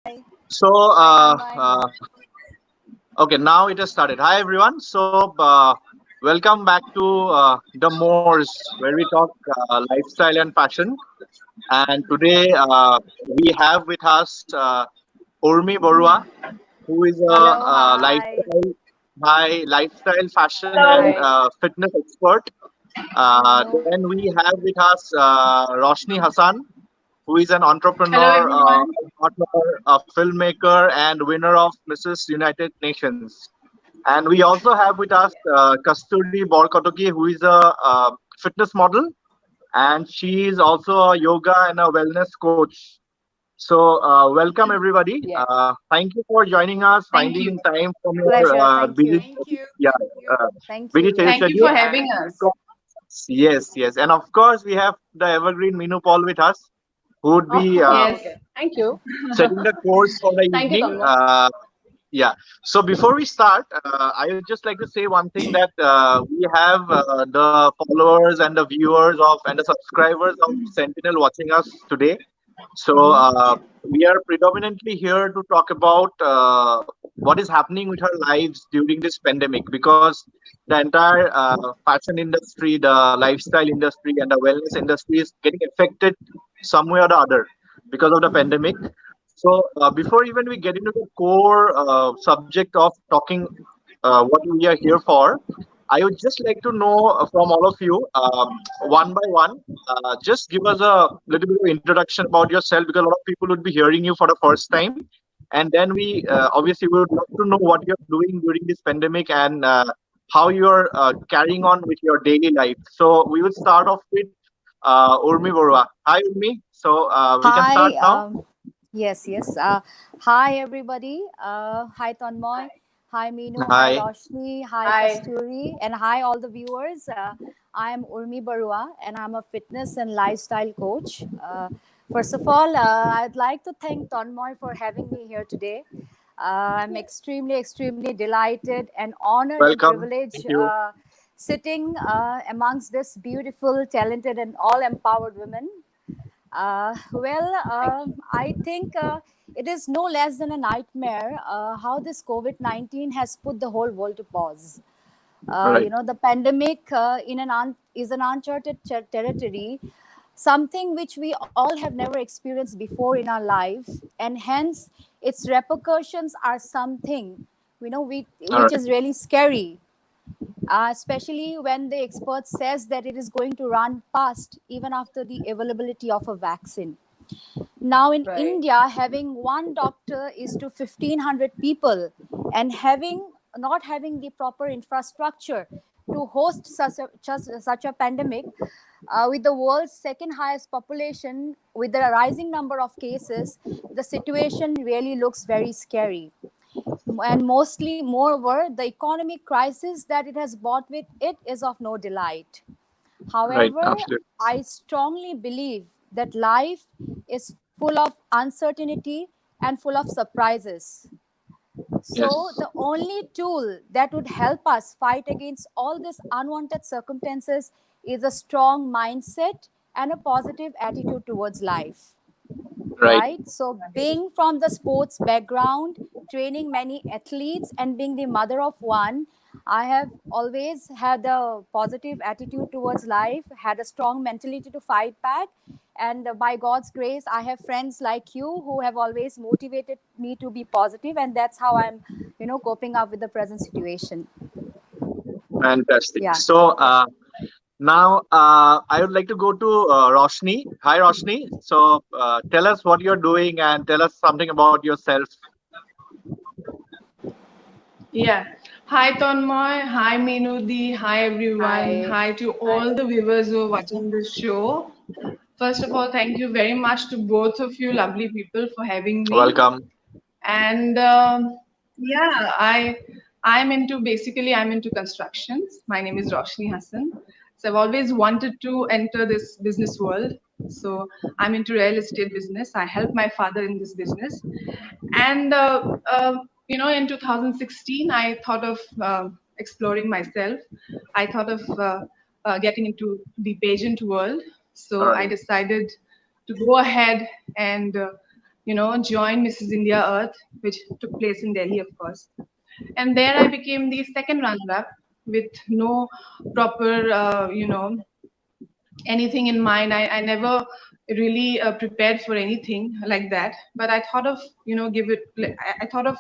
So, Hi, Tanmoy. okay, now it has started. Hi, everyone. So, welcome back to the Moors, where we talk lifestyle and fashion. And today we have with us Urmi Boruah, who is a Hello, hi. lifestyle, fashion, and Hello. Hi. fitness expert. Hi, Meenu. Then we have with us Roshni Hassan, who is an Hello, entrepreneur, everyone. author, a filmmaker, and winner of Mrs. United Nations. And we also have with us Kasturi Borkotoky, who is a fitness model, and she is also a yoga and a wellness coach. So, welcome everybody. Yeah. Thank you for joining us, Thank you. finding time from your Pleasure. Thank busy, you. yeah, uh, Thank busy you. Thank you for schedule. having And of us. course, yes, yes, and of course we have the evergreen Meenu Paul with us, who would Of be course. Yes. Okay. Thank you. setting the course for the Thank you, evening. Tanmoy. Yeah. So before we start, I would just like to say one thing that we have the followers and the viewers of and the subscribers of Sentinel watching us today. So we are predominantly here to talk about what is happening with our lives during this pandemic, because the entire fashion industry, the lifestyle industry, and the wellness industry is getting affected some way or the other because of the pandemic. So before even we get into the core subject of talking what we are here for, I would just like to know from all of you, one by one, just give us a little bit of introduction about yourself, because a lot of people would be hearing you for the first time. And then we obviously would love to know what you're doing during this pandemic, and how you're carrying on with your daily life. So we will start off with Urmi Boruah. Hi, Urmi. So we can Hi. start now. Yes. Hi, everybody. Hi, Tanmoy. Hi, Meenu. Hi, Hi. Roshni. Hi, Hi. Kasturi. And hi, all the viewers. I am Urmi Barua, and I'm a fitness and lifestyle coach. First of all, I'd like to thank Tanmoy for having me here today. I'm extremely delighted and honored and Welcome. privileged Thank you. sitting amongst this beautiful, talented, and all empowered women. I think it is no less than a nightmare how this COVID 19 has put the whole world to pause. Right. The pandemic is an uncharted territory, something which we all have never experienced before in our life, and hence its repercussions are something All which right. is really scary, especially when the expert says that it is going to run past even after the availability of a vaccine. Now in Right. India, having one doctor is to 1,500 people, and not having the proper infrastructure to host such a pandemic, with the world's second highest population, with the rising number of cases, the situation really looks very scary. And mostly, moreover, the economic crisis that it has brought with it is of no delight. Right. However, Absolutely. I strongly believe that life is full of uncertainty and full of surprises. So, Yes. the only tool that would help us fight against all these unwanted circumstances is a strong mindset and a positive attitude towards life, Right. right? So, being from the sports background, training many athletes, and being the mother of one, I have always had a positive attitude towards life, had a strong mentality to fight back. And by God's grace, I have friends like you who have always motivated me to be positive, and that's how I'm, coping up with the present situation. Fantastic. Yeah. So now I would like to go to Roshni. Hi, Roshni. So tell us what you're doing and tell us something about yourself. Yeah. Hi, Tanmoy. Hi, Meenu. Hi, everyone. Hi. Hi to all the viewers who are watching this show. First of all, thank you very much to both of you lovely people for having me. Welcome. And yeah, I'm into constructions. My name is Roshni Hudson. So I've always wanted to enter this business world. So I'm into real estate business. I help my father in this business. And in 2016, I thought of exploring myself. I thought of getting into the pageant world. All So I right. decided to go ahead and joined Mrs. India Earth, which took place in Delhi, of course. And there I became the second runner-up with no proper, anything in mind. I never really prepared for anything like that. But I thought of, I thought of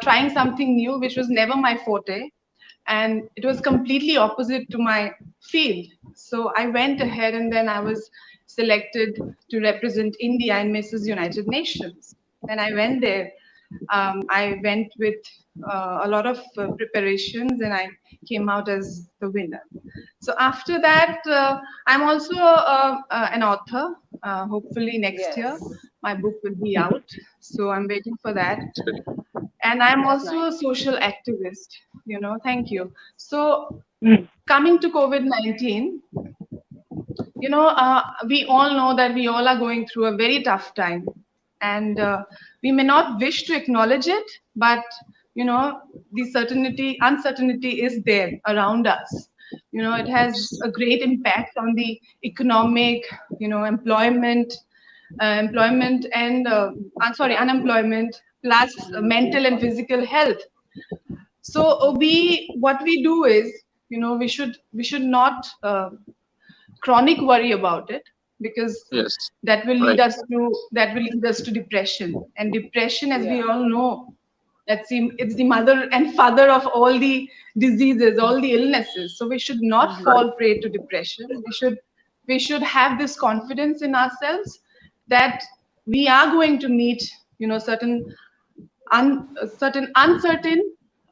trying something new, which was never my forte. And it was completely opposite to my field. So I went ahead and then I was selected to represent India in Mrs. United Nations. And I went there. I went with a lot of preparations and I came out as the winner. So after that, I'm also an author. Hopefully next year, my book will be out. So I'm waiting for that. And I'm also a social activist, thank you. So coming to COVID-19, we all know that we all are going through a very tough time. And we may not wish to acknowledge it, but, the uncertainty is there around us. It has a great impact on the economic, employment and unemployment, plus mental and physical health. So what we do is, we should not chronic worry about it, because that will lead us to depression. And depression, as we all know, it's the mother and father of all the diseases, all the illnesses. So we should not fall prey to depression. We should have this confidence in ourselves that we are going to meet, certain uncertain,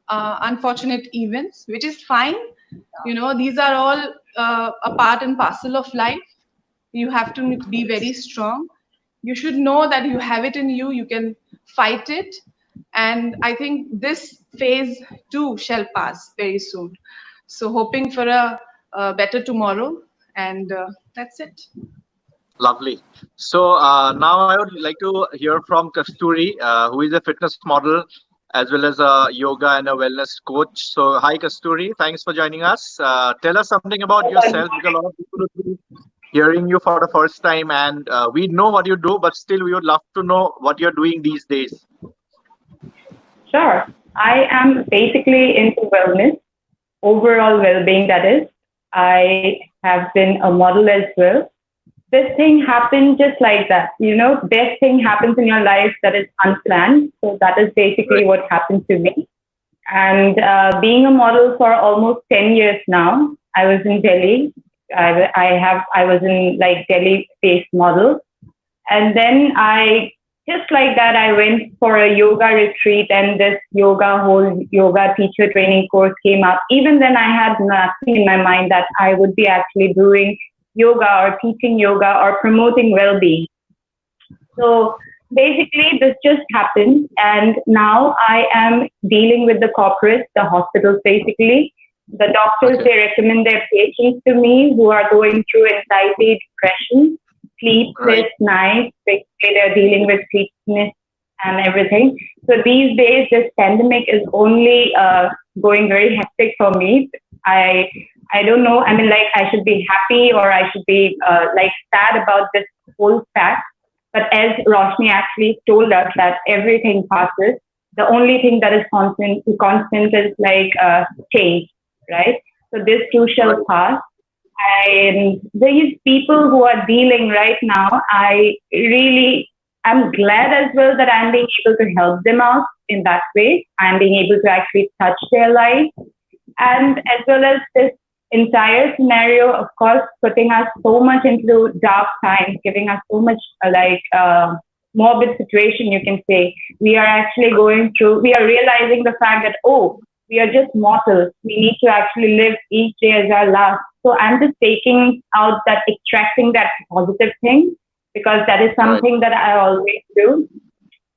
unfortunate events, which is fine. These are all a part and parcel of life. You have to be very strong. You should know that you have it in you. You can fight it. And I think this phase too shall pass very soon. So hoping for a better tomorrow. And that's it. Lovely. So now I would like to hear from Kasturi, who is a fitness model as well as a yoga and a wellness coach. So hi Kasturi, thanks for joining us. Tell us something about yourself, because a lot of people will be hearing you for the first time, and we know what you do, but still we would love to know what you're doing these days. Sure. I am basically into wellness, overall well-being, that is. I have been a model as well. This thing happened just like that. Best thing happens in your life that is unplanned. So that is basically what happened to me. And being a model for almost 10 years now, I was in Delhi. I was in Delhi-based model. And then just like that, I went for a yoga retreat, and this whole yoga teacher training course came up. Even then, I had nothing in my mind that I would be actually doing yoga or teaching yoga or promoting well-being. So basically, this just happened. And now I am dealing with the corporates, the hospitals, basically. The doctors, they recommend their patients to me who are going through anxiety, depression, sleepless nights. They're dealing with sleeplessness and everything. So these days, this pandemic is only going very hectic for me. I don't know. I mean, I should be happy or I should be sad about this whole fact. But as Roshni actually told us that everything passes, the only thing that is constant is change, right? So this too shall pass. And these people who are dealing right now, I'm glad as well that I'm being able to help them out in that way. I'm being able to actually touch their life. And as well as this entire scenario, of course, putting us so much into dark times, giving us so much morbid situation, you can say. We are realizing the fact that, we are just mortals. We need to actually live each day as our last. So I'm just extracting that positive thing, because that is something that I always do.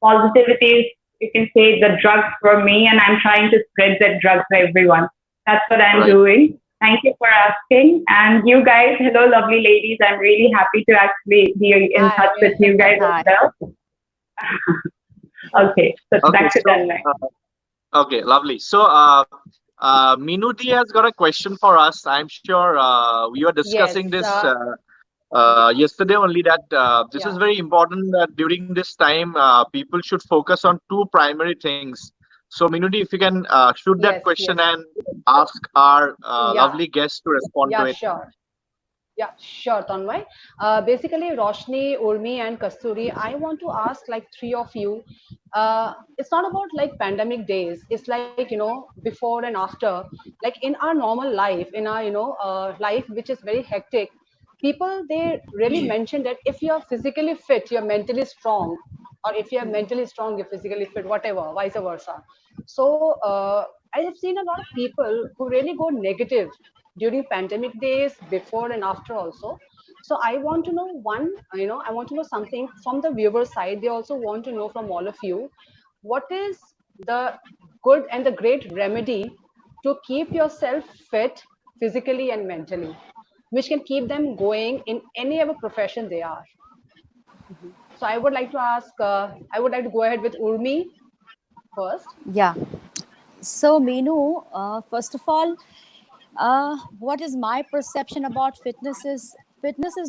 Positivity is, you can say, the drug for me, and I'm trying to spread that drug to everyone. That's what I'm doing. Thank you for asking. And you guys, hello, lovely ladies. I'm really happy to actually be in touch with you guys as well. Okay, so back to Tanmoy. Okay, lovely. So, Meenu has got a question for us. I'm sure we were discussing this yesterday only that this is Yeah. very important that during this time people should focus on two primary things. So, Minudi, if you can shoot that Yes, question yes. and ask our Yeah. lovely guests to respond to Yeah, it. sure. Yeah, sure, Tanmoy. Basically, Roshni, Urmi, and Kasturi, I want to ask like three of you. It's not about like pandemic days. It's like, before and after. Like in our normal life, in our, life, which is very hectic, people, they really mention that if you're physically fit, you're mentally strong. Or if you're mentally strong, you're physically fit, whatever, vice versa. So I have seen a lot of people who really go negative during pandemic days, before and after also. So I want to know one, I want to know something from the viewer side. They also want to know from all of you, what is the good and the great remedy to keep yourself fit physically and mentally, which can keep them going in any other profession they are. So I would like to ask, I would like to go ahead with Urmi first. Yeah. So, Meenu, first of all, what is my perception about fitness is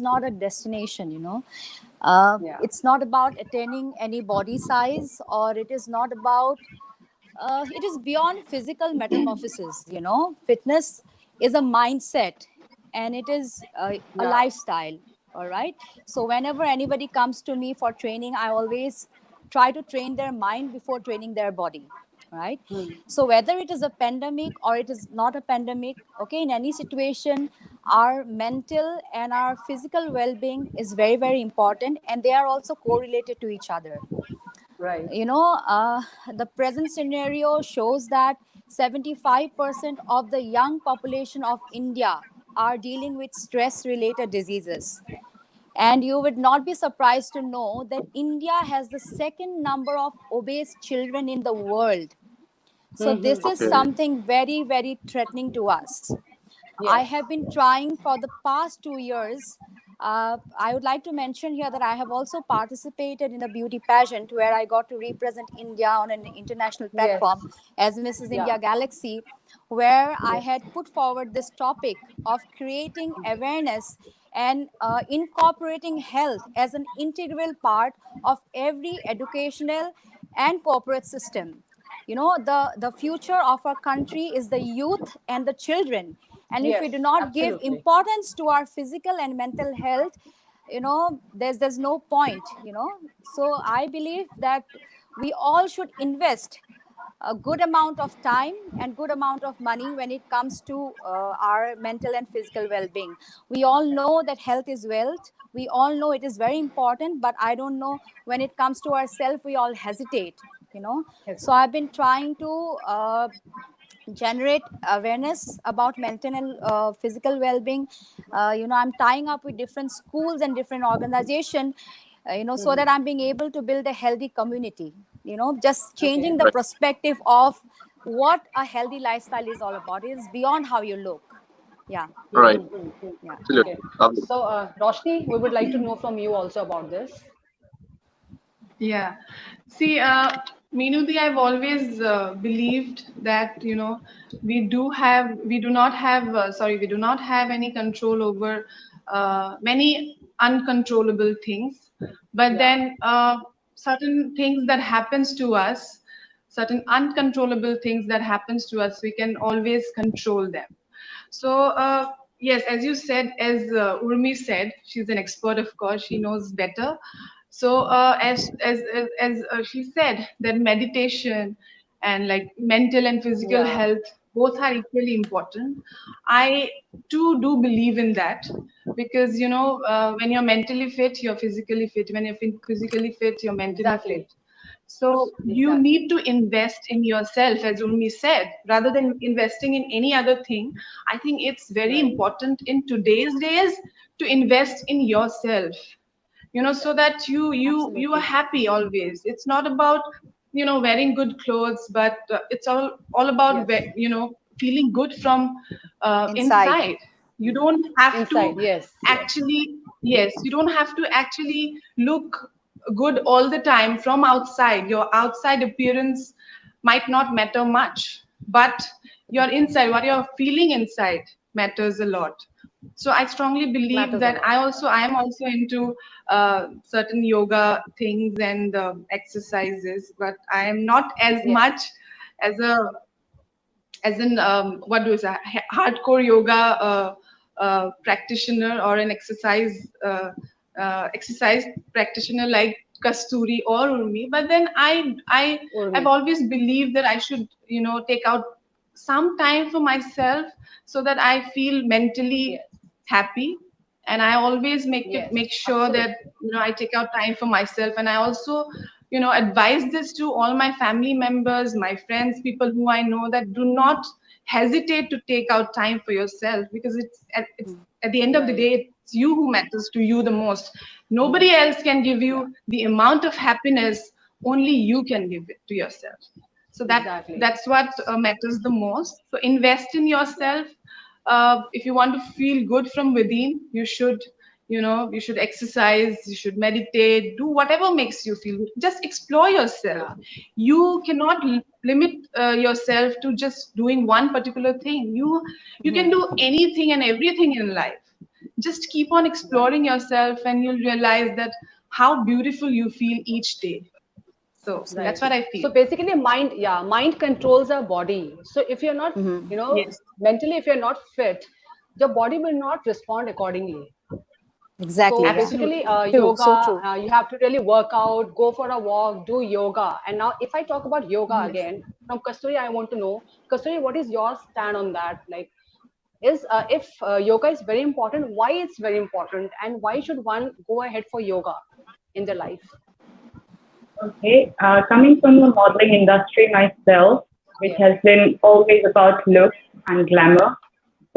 not a destination, Yeah. it's not about attaining any body size, or it is not about it is beyond physical metamorphosis. Fitness is a mindset, and it is a Yeah. lifestyle. All right. So whenever anybody comes to me for training, I always try to train their mind before training their body. Right. Hmm. So whether it is a pandemic or it is not a pandemic, okay, in any situation, our mental and our physical well-being is very, very important, and they are also correlated to each other. Right. you know uh, the present scenario shows that 75% of the young population of India are dealing with stress related diseases, and you would not be surprised to know that India has the second number of obese children in the world. So this Mm-hmm. is Okay. something very, very threatening to us. I Yes. have been trying for the past 2 years. I would like to mention here that I have also participated in a beauty pageant where I got to represent India on an international Yes. platform as Mrs. Yeah. India Galaxy, where I Yes. had put forward this topic of creating awareness and incorporating health as an integral part of every educational and corporate system. The future of our country is the youth and the children, and if we Yes. do not give Absolutely. importance to our physical and mental health, there's no point. So I believe that we all should invest a good amount of time and good amount of money when it comes to our mental and physical well-being. We all know that health is wealth, we all know it is very important, but I don't know, when it comes to ourselves we all hesitate. Yes. So I've been trying to generate awareness about mental and physical well-being. I'm tying up with different schools and different organizations, so Hmm. that I'm being able to build a healthy community. Just Okay. changing the Right. perspective of what a healthy lifestyle is all about. It is beyond how you look. Yeah. Right. Mm-hmm. Yeah. Okay. Absolutely. Lovely. So, Roshni, we would like to know from you also about this. Yeah. See, Meenudi, I've always believed that, we do not have, we do not have any control over many uncontrollable things. But Yeah. then certain things that happens to us, certain uncontrollable things that happens to us, we can always control them. So, yes, as you said, as Urmi said, she's an expert, of course, she knows better. So, as she said, that meditation and like mental and physical Yeah. health both are equally important. I too do believe in that because when you're mentally fit, you're physically fit. When you're physically fit, you're mentally fit. Exactly. So you Exactly. need to invest in yourself, as Urmi said, rather than investing in any other thing. I think it's very Right. important in today's days to invest in yourself. So that you are Absolutely. happy always. It's not about wearing good clothes, but it's all about Yes. feeling good from Inside. inside. You don't have to Inside. Yes. Yes. actually, yes, you don't have to actually look good all the time from outside. Your outside appearance might not matter much, but your inside, what you're feeling inside, matters a lot. So I strongly It believe matters a that lot. I am also into certain yoga things and exercises, but I am not as Yes. much as a as an what do you say, hardcore yoga practitioner or an exercise practitioner like Kasturi or Urmi. But then I've Urmi. always believed that I should, take out some time for myself so that I feel mentally Yes. happy. And I always Yes. make sure Absolutely. that I take out time for myself. And I also advise this to all my family members, my friends, people who I know, that do not hesitate to take out time for yourself, because it's at the end of the Right. day, it's you who matters to you the most. Nobody else can give Yeah. you the amount of happiness, only you can give it to yourself. So Exactly. that's what matters the most. So invest in yourself. If you want to feel good from within, you should exercise, you should meditate, do whatever makes you feel good. Just explore yourself. Yeah. You cannot limit yourself to just doing one particular thing. You can do anything and everything in life. Just keep on Right. exploring yourself, and you'll realize that how beautiful you feel each day. So Right. that's Absolutely. what I So feel. basically, mind, yeah, mind controls our body. So if you're not, Yes. mentally, if you're not fit, your body will not respond accordingly. Exactly. So Yeah. basically, Absolutely. True. So yoga, true. you have to really work out, go for a walk, do yoga. And now, if I talk about yoga Yes. again, from Kasturi, I want to know, Kasturi, what is your stand on that? Like, is if yoga is very important, why it's very important, and why should one go ahead for yoga in their life? Okay, coming from the modeling industry myself, which Yes. has been always about looks and glamour.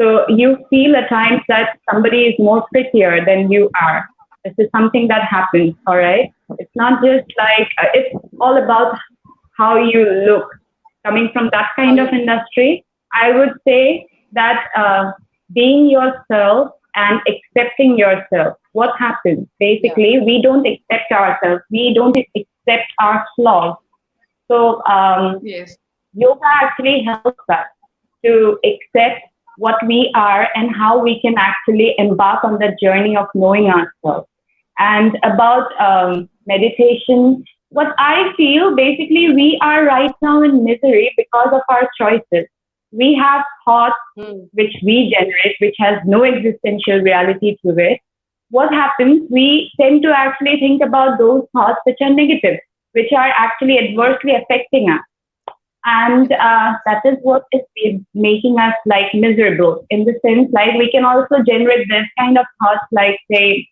So you feel at times that somebody is more prettier than you are. This is something that happens, all right? It's not just like, it's all about how you look. Coming from that How kind you of look. industry, I would say that being yourself and accepting yourself. What happens? Yeah. Basically, we don't accept ourselves. We don't accept our flaws. So Yes. yoga actually helps us to accept what we are and how we can actually embark on the journey of knowing ourselves. And about meditation, what I feel basically, we are right now in misery because of our choices. We have thoughts Hmm. which we generate, which has no existential reality to it. What happens? We tend to actually think about those thoughts which are negative, which are actually adversely affecting us, and that is what is making us like miserable, in the sense like we can also generate this kind of thoughts like, say,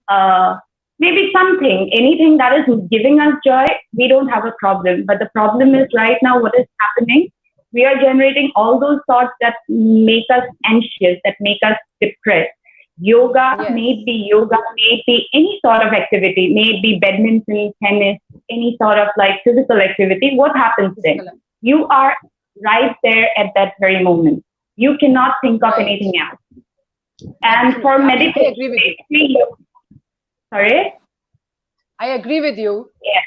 uh, maybe something, anything that is giving us joy, we don't have a problem. But the problem is right now what is happening, we are generating all those thoughts that make us anxious, that make us depressed. Yoga may it be any sort of activity, may it be badminton, tennis, any sort of like physical activity. What happens then? Physical. You are right there at that very moment. You cannot think of Right. anything else. And for Absolutely. I meditation, agree with you. basically, sorry? I agree with you. Yes.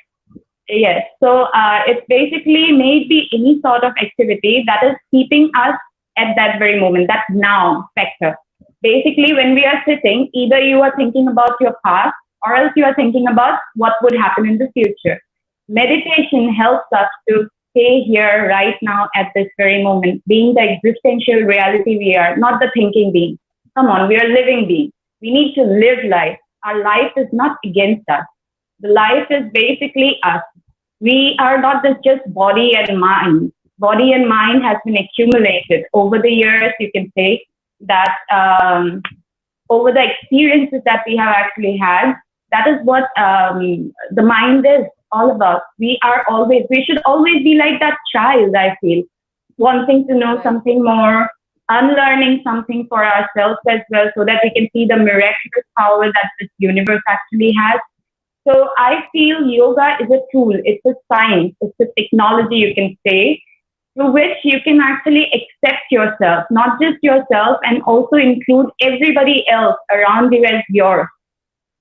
Yes. So it's basically maybe any sort of activity that is keeping us at that very moment, that now factor. Basically, when we are sitting, either you are thinking about your past or else you are thinking about what would happen in the future. Meditation helps us to stay here right now at this very moment, being the existential reality we are, not the thinking being. Come on, we are living beings. We need to live life. Our life is not against us. The life is basically us. We are not just body and mind. Body and mind has been accumulated over the years. You can say that over the experiences that we have actually had, that is what the mind is all about. We should always be like that child, I feel, wanting to know Right. something more, unlearning something for ourselves as well, so that we can see the miraculous power that this universe actually has. So I feel yoga is a tool, it's a science, it's a technology, you can say, through which you can actually accept yourself, not just yourself, and also include everybody else around you as yours.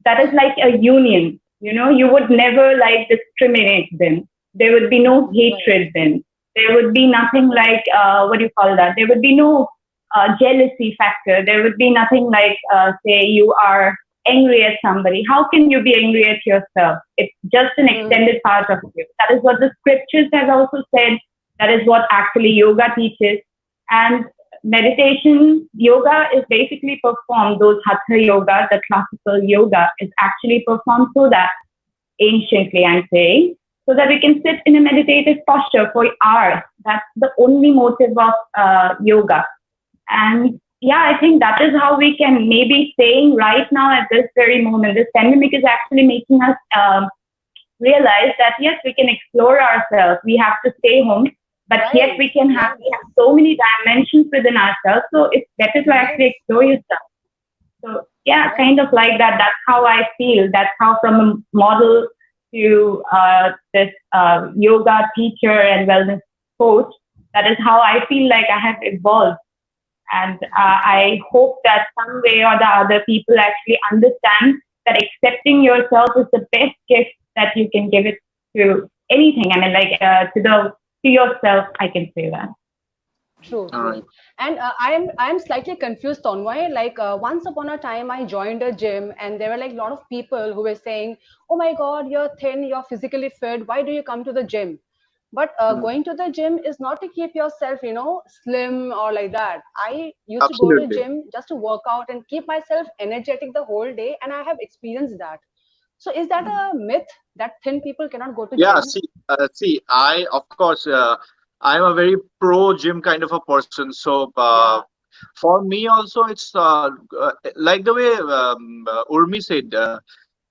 That is like a union. You would never like discriminate them. There would be no Right. hatred then. There would be nothing Right. like, what do you call that? There would be no jealousy factor. There would be nothing like, say, you are angry at somebody. How can you be angry at yourself? It's just an extended part of you. That is what the scriptures have also said. That is what actually yoga teaches. And meditation, yoga is basically performed, those hatha yoga, the classical yoga is actually performed so that, anciently I'm saying, so that we can sit in a meditative posture for hours. That's the only motive of yoga. And yeah, I think that is how we can maybe saying right now at this very moment, this pandemic is actually making us realize that yes, we can explore ourselves. We have to stay home, but yet we have so many dimensions within ourselves. So it's better to actually explore yourself. So yeah, kind of like that. That's how I feel. That's how from a model to this yoga teacher and wellness coach, that is how I feel like I have evolved. And I hope that some way or the other people actually understand that accepting yourself is the best gift that you can give it to anything. I mean, like to yourself, I can say that. True, All true. right. And I am slightly confused, Tanmoy. Like once upon a time, I joined a gym, and there were like a lot of people who were saying, "Oh my God, you're thin, you're physically fit. Why do you come to the gym?" But going to the gym is not to keep yourself, slim or like that. I used to go to Absolutely. gym just to work out and keep myself energetic the whole day, and I have experienced that. So is that a myth that thin people cannot go to Yeah, gym? see, I of course, I'm a very pro gym kind of a person. So Yeah. for me also, it's like the way Urmi said,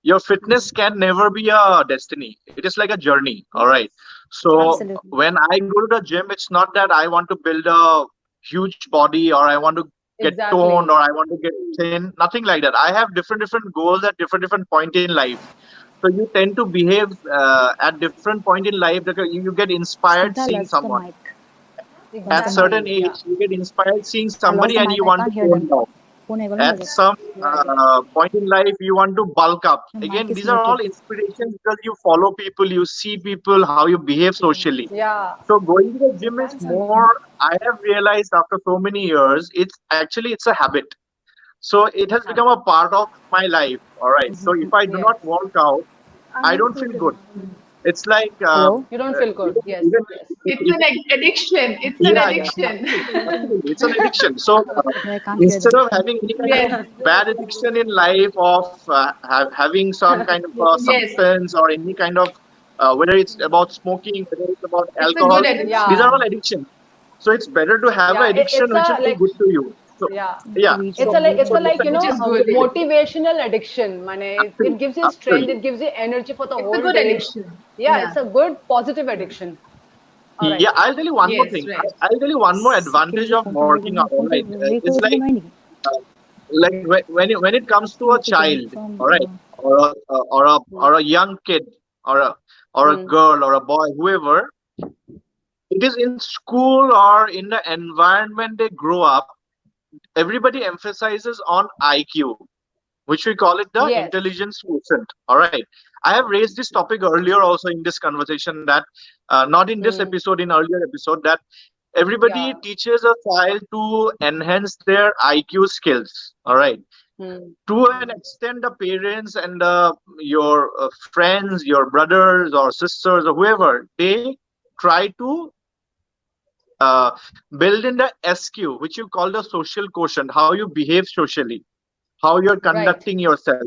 your fitness can never be a destiny. It is like a journey. All Yes. right. So Absolutely. when I go to the gym, it's not that I want to build a huge body or I want to get toned Exactly. or I want to get thin. Nothing like that. I have different goals at different point in life. So you tend to behave at different point in life that you get inspired Smita, seeing lost the someone. mic. Lost At the mic. certain Exactly. Yeah. age, you get inspired seeing I lost somebody the and mic. you I want to can't hear tone them. down. Phone ever At bajat. some Right. point in life, you want to bulk up. The mic Again, is these are all muted. inspirations because you follow people, you see people, how you behave socially. Yeah. So going to the gym is more, I have realized after so many years, it's a habit. So it has become a part of my life. All right. So if I do Yes. not work out, I don't feel good. It's like Hello? You don't feel good. Yes. even Yes. It's an addiction. It's an yeah, yeah, addiction. absolutely. It's an addiction. So No, I can't hear instead them. of having any kind of Yes, bad addiction in life of having some kind of yes. substance or any kind of whether it's about smoking, whether it's about It's a alcohol, good these are addiction. Yeah. all addictions. So it's better to have an Yeah. addiction It's which will a be like, good to you. So yeah. yeah, It's so a like it's so a it's like an Which is a good. absolutely, motivational addiction. Mane, it gives you strength. absolutely. It gives you energy for the It's a whole good day. addiction. Yeah. Yeah. It's a good positive addiction. All right. Yeah, I'll tell you one more Yes, thing. right. I'll tell you one more Second advantage is of phone working out. All right, it's like when it comes to a child, all right, or a young kid, or a Hmm. girl or a boy, whoever, it is in school or in the environment they grow up. Everybody emphasizes on IQ, which we call it the Yes. intelligence quotient. All right. I have raised this topic earlier also in this conversation that not in this Hmm. episode, in earlier episode, that everybody Yeah. teaches a child to enhance their IQ skills. All right. Hmm. To an Hmm. extent, the parents and your friends, your brothers or sisters or whoever, they try to uh, build in the SQ, which you call the social quotient, how you behave socially, how you're Right. conducting yourself,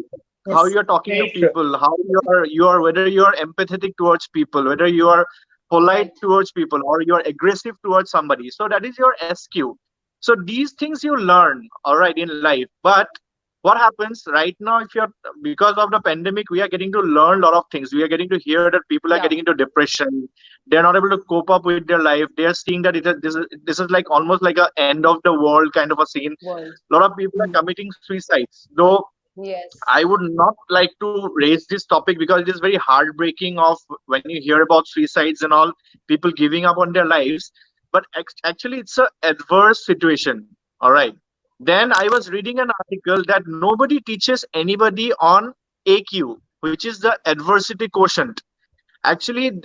how Yes. you're talking to Right. people, how you are whether you are empathetic towards people, whether you are polite Right. towards people, or you are aggressive towards somebody. So that is your SQ. So these things you learn, all right, in life. But what happens right now, if you're, because of the pandemic, we are getting to learn a lot of things. We are getting to hear that people are Yeah. getting into depression. They're not able to cope up with their life. They are seeing that this is like almost like a end of the world kind of a scene. World. A lot of people are committing suicides, though Yes. I would not like to raise this topic because it is very heartbreaking of when you hear about suicides and all, people giving up on their lives. But actually it's a adverse situation. All right. Then I was reading an article that nobody teaches anybody on AQ, which is the adversity quotient. Actually,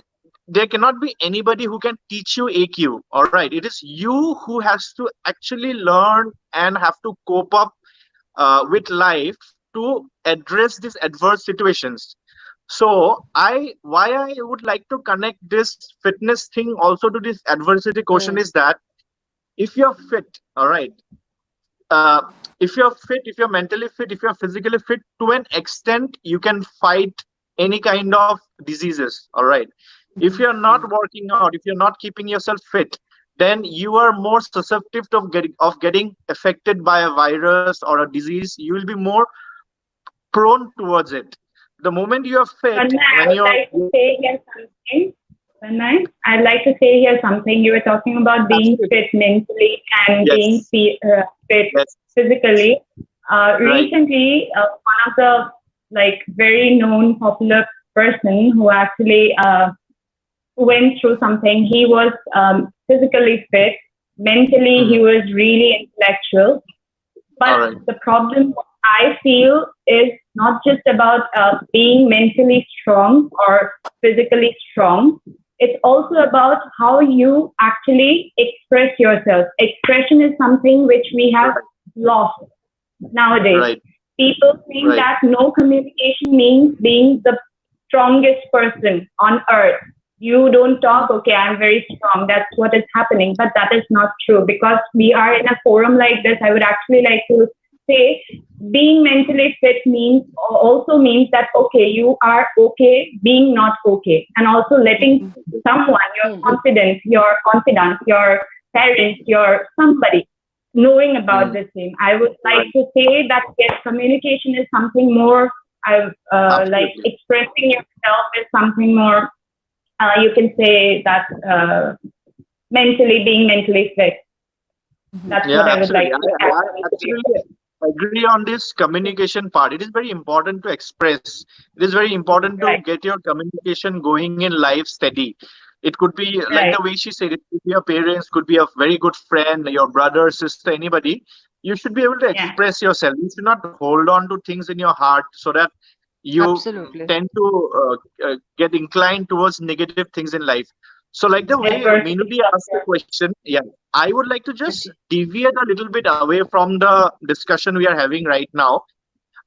there cannot be anybody who can teach you AQ. All right, it is you who has to actually learn and have to cope up with life to address these adverse situations. So why I would like to connect this fitness thing also to this adversity question Mm. is that if you're fit, all right, uh, if you're fit, if you're mentally fit, if you're physically fit, to an extent, you can fight any kind of diseases. All right. If you're not working out, if you're not keeping yourself fit, then you are more susceptible of getting affected by a virus or a disease. You will be more prone towards it. The moment you are fit, Tanmay, I when would you're like to say here something. Tanmay, I'd like to say here something. You were talking about being absolutely fit mentally and being yes, fit yes, physically. right, Recently, one of the like very known popular person who actually went through something. He was physically fit, mentally he hmm, was really intellectual. all But right, the problem I feel is not just about being mentally strong or physically strong. It's also about how you actually express yourself. Expression is something which we have right, lost nowadays. right, People think right, that no communication means being the strongest person on earth. You don't talk, okay, I'm very strong. That's what is happening. But that is not true because we are in a forum like this. I would actually like to say being mentally fit means also means that, okay, you are okay being not okay. And also letting someone, Mm. your confidant, your parents, your somebody knowing about hmm, the same. I would like right, to say that yes, communication is something more. I like absolutely. expressing yourself is something more. You can say that mentally being mentally fit. That's Yeah, what I would absolutely. like to I actually say. absolutely agree on this communication part. It is very important to express. It is very important to Right, get your communication going in life steady. It could be like the right, way she said, it could be your parents, could be a very good friend, your brother, sister, anybody. You should be able to yeah, express yourself. You should not hold on to things in your heart so that you Absolutely. tend to get inclined towards negative things in life. So, like the way adversity. Minudi asked the question, yeah, I would like to just deviate a little bit away from the discussion we are having right now.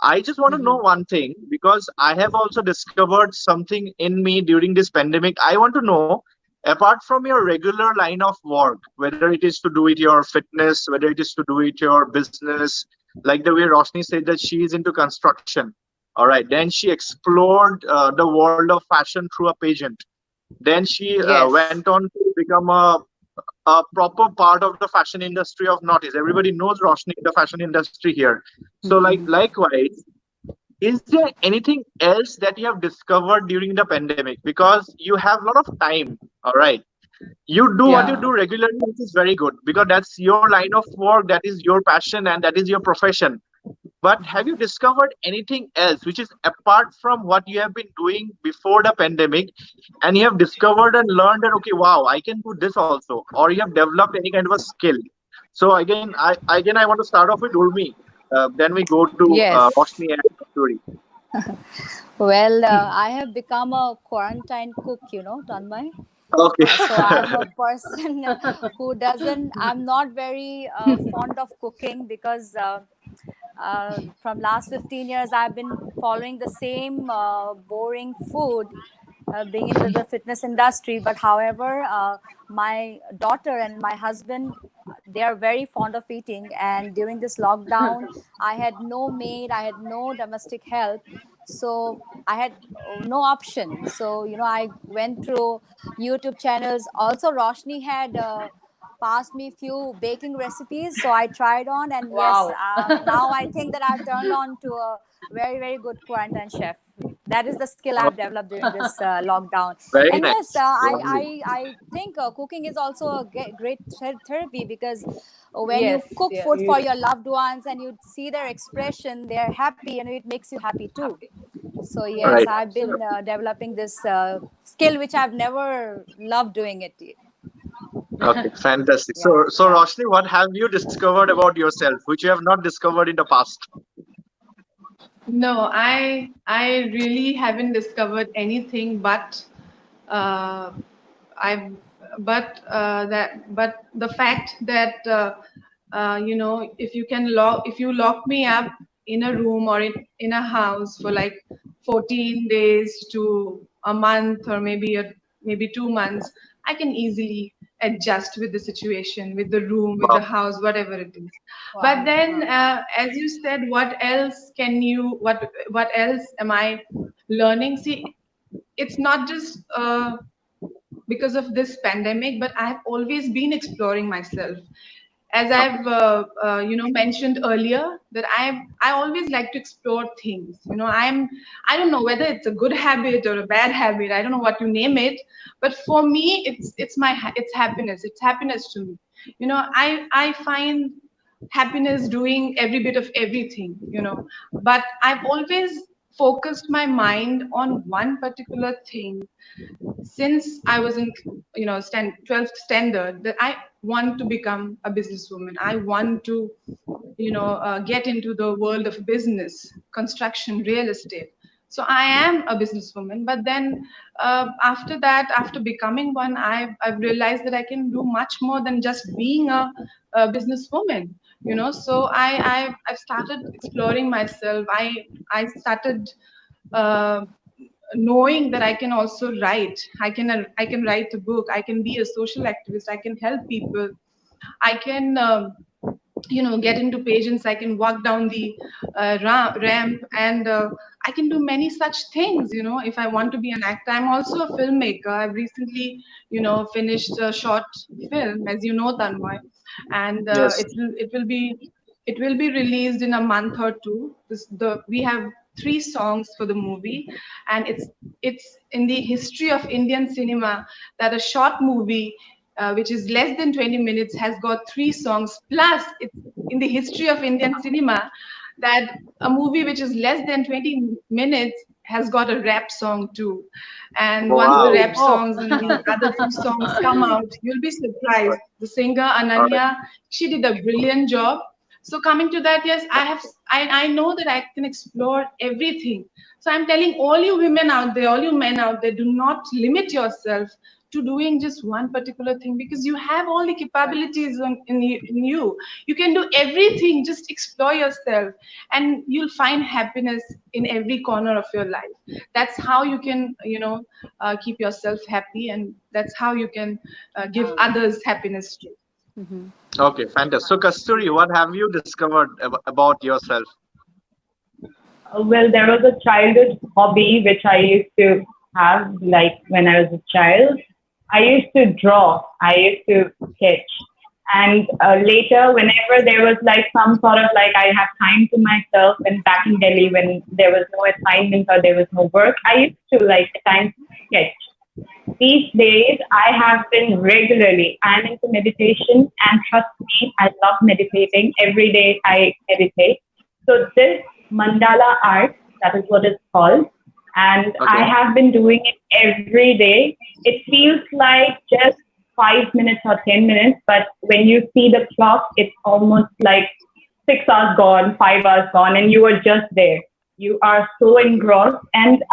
I just want to know Mhm. one thing because I have also discovered something in me during this pandemic. I want to know, apart from your regular line of work, whether it is to do with your fitness, whether it is to do with your business, like the way Roshni said that she is into construction. All right, then she explored the world of fashion through a pageant. Then she Yes. went on to become a proper part of the fashion industry of Northeast. Everybody knows Roshni in the fashion industry here. So, like likewise, is there anything else that you have discovered during the pandemic? Because you have a lot of time, all right. You do what you Yeah. do regularly, which is very good because that's your line of work, that is your passion, and that is your profession. But have you discovered anything else which is apart from what you have been doing before the pandemic, and you have discovered and learned that okay, wow, I can do this also, or you have developed any kind of a skill? So again I want to start off with Urmi. Then we go to Yes. Roshni and Kasturi. Well, I have become a quarantine cook, Tanmay. Okay. So I'm a person who doesn't, I'm not very fond of cooking because from last 15 years I've been following the same boring food, being into the fitness industry. But however, my daughter and my husband, they are very fond of eating, and during this lockdown I had no maid, I had no domestic help, so I had no option. So I went through YouTube channels. Also Roshni had passed me few baking recipes, so I tried on, and yes, Wow. now I think that I've turned on to a very very good quarantine chef. That is the skill I've Okay. developed during this lockdown. Very And yes, nice. Lovely. I think cooking is also a great therapy, because when you Yes. cook Yeah. food for You your loved ones and you see their expression, they are happy, and it makes you happy too. happy. So yes, Right. I've been Absolutely. developing this skill which I've never loved doing it. Okay. Fantastic. So, Yeah. so Yeah. Roshni, what have you discovered about yourself, which you have not discovered in the past? No, I really haven't discovered anything but uh, I've but the fact that if if you lock me up in a room or in a house for like 14 days to a month, or maybe 2 months, I can easily adjust with the situation, with the room, with the Wow. house, whatever it is. But Wow. then, as you said, what else am I learning? See, it's not just because of this pandemic, but I've always been exploring myself. As I've mentioned earlier, that I always like to explore things. I don't know whether it's a good habit or a bad habit. I don't know what you name it, but for me, it's happiness. It's happiness to me. I find happiness doing every bit of everything. But I've always focused my mind on one particular thing since I was in 12th standard, that I want to become a businesswoman. I want to get into the world of business, construction, real estate. So I am a businesswoman. But then after that, after becoming one, I've realized that I can do much more than just being a businesswoman. So I've started exploring myself. I started uh, knowing that I can also write. I can write a book. I can be a social activist. I can help people. I can get into patients. I can walk down the ramp, and I can do many such things. If I want to be an actor, I'm also a filmmaker. I've recently finished a short film, as you know, Tanmoy, and Yes. it will be released in a month or two. We have 3 songs for the movie, and it's in the history of Indian cinema that a short movie, which is less than 20 minutes, has got 3 songs. Plus, it's in the history of Indian cinema that a movie which is less than 20 minutes has got a rap song too. And once the Wow. rap Oh, songs and the other 2 songs come out, you'll be All surprised. right. The singer All right. Ananya, she did a brilliant job. So coming to that, yes, I know that I can explore everything. So I'm telling all you women out there, all you men out there, do not limit yourself to doing just one particular thing, because you have all the right. capabilities in you. You can do everything. Just explore yourself, and you'll find happiness in every corner of your life. That's how you can keep yourself happy, and that's how you can give Um, others happiness too. Mhm. Okay, fantastic. So, Kasturi, what have you discovered about yourself? Well, there was a childhood hobby which I used to have, like when I was a child. I used to draw, I used to sketch. And later, whenever there was like some sort of like I have time to myself, and back in Delhi, when there was no assignments or there was no work, I used to like at times sketch. These days, I have been regularly. I'm into meditation, and trust me, I love meditating. Every day I meditate. So this mandala art, that is what it's called, and I Okay. have been doing it every day. It feels like just 5 minutes or 10 minutes, but when you see the clock, it's almost like 6 hours gone, 5 hours gone, and you are just there. You are so engrossed, and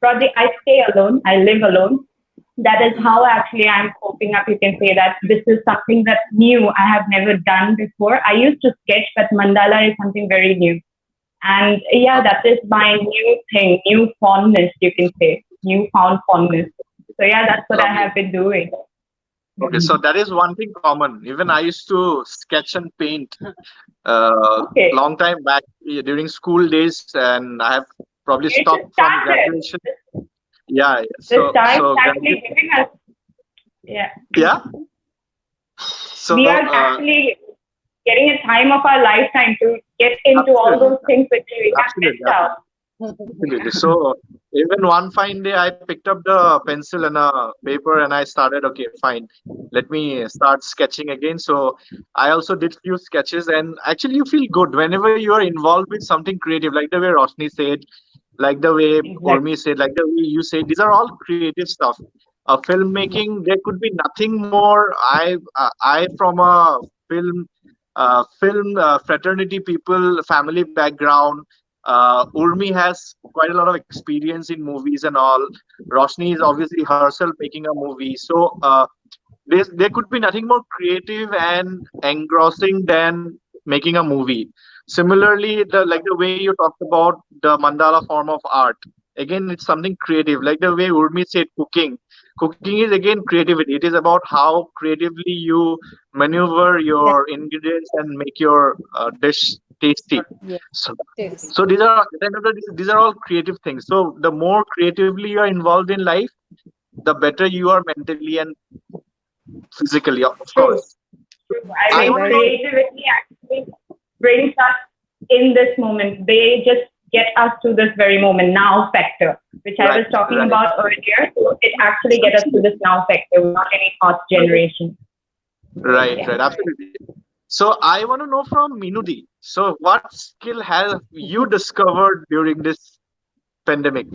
probably I stay alone. I live alone. That is how actually I'm coping up. You can say that this is something that's new. I have never done before. I used to sketch, but mandala is something very new. And yeah, Okay. that is my new thing, new fondness, you can say, newfound fondness. So yeah, that's what I Okay. have been doing. Okay. So that is one thing common. Even I used to sketch and paint Okay, long time back, during school days, and I have probably you should stopped from start it. graduation. Yeah. Yeah. This So time is so actually graduate. giving us, yeah, Yeah. we So are actually getting a time of our lifetime to get into all absolutely, those things which we have absolutely, missed out. absolutely. So even one fine day, I picked up the pencil and a paper, and I started. Okay, fine. Let me start sketching again. So I also did few sketches, and actually, you feel good whenever you are involved with something creative, like the way Roshni said, like the way Exactly. Urmi said, like the way you said. These are all creative stuff. Filmmaking, there could be nothing more. I from a film fraternity people, family background. Urmi has quite a lot of experience in movies and all. Roshni is obviously herself making a movie. So there could be nothing more creative and engrossing than making a movie. Similarly, the way you talked about the mandala form of art. Again, it's something creative. Like the way Urmi said, cooking. Cooking is again creativity. It is about how creatively you maneuver Yeah. your ingredients and make your dish tasty. Yeah. So, Yes. so these are at the end of the day, these are all creative things. So the more creatively you are involved in life, the better you are mentally and physically, of True. course. True. I I True. mean, want to Very know. true. creativity actually brings us in this moment. They just get us to this very moment, now factor, which I Right, was talking right. about earlier. So it actually get us to Absolutely. this now factor without any thought generation. Very Right, true. Yeah. right. Absolutely. So I want to know from Minudi. So what skill have you discovered during this pandemic?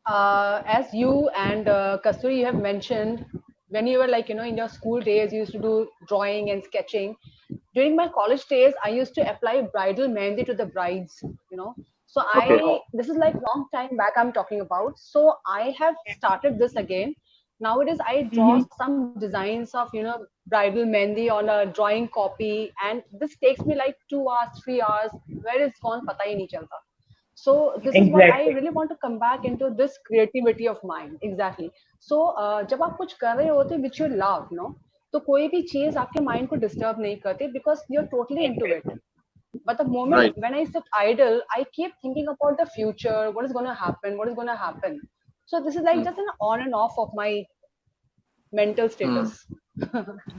As you and Kasturi, you have mentioned, when you were like, in your school days, you used to do drawing and sketching. During my college days, I used to apply bridal mehndi to the brides. So Okay. this is like long time back I'm talking about. So I have started this again. Nowadays, I draw Mm-hmm. some designs of, bridal mehndi on a drawing copy. And this takes me like 2 hours, 3 hours, where it's gone, pata hi nahi chalta. So this is what I Exactly. really want to come back into, this creativity of mine. Exactly. So जब आप कुछ कर रहे होते which you love, no, तो कोई भी चीज आपके माइंड को डिस्टर्ब नहीं करती because you're totally into it. But the moment Right. when I sit idle, I keep thinking about the future, what is going to happen, what is going to happen. So this is like Mm, just an on and off of my mental mm, status.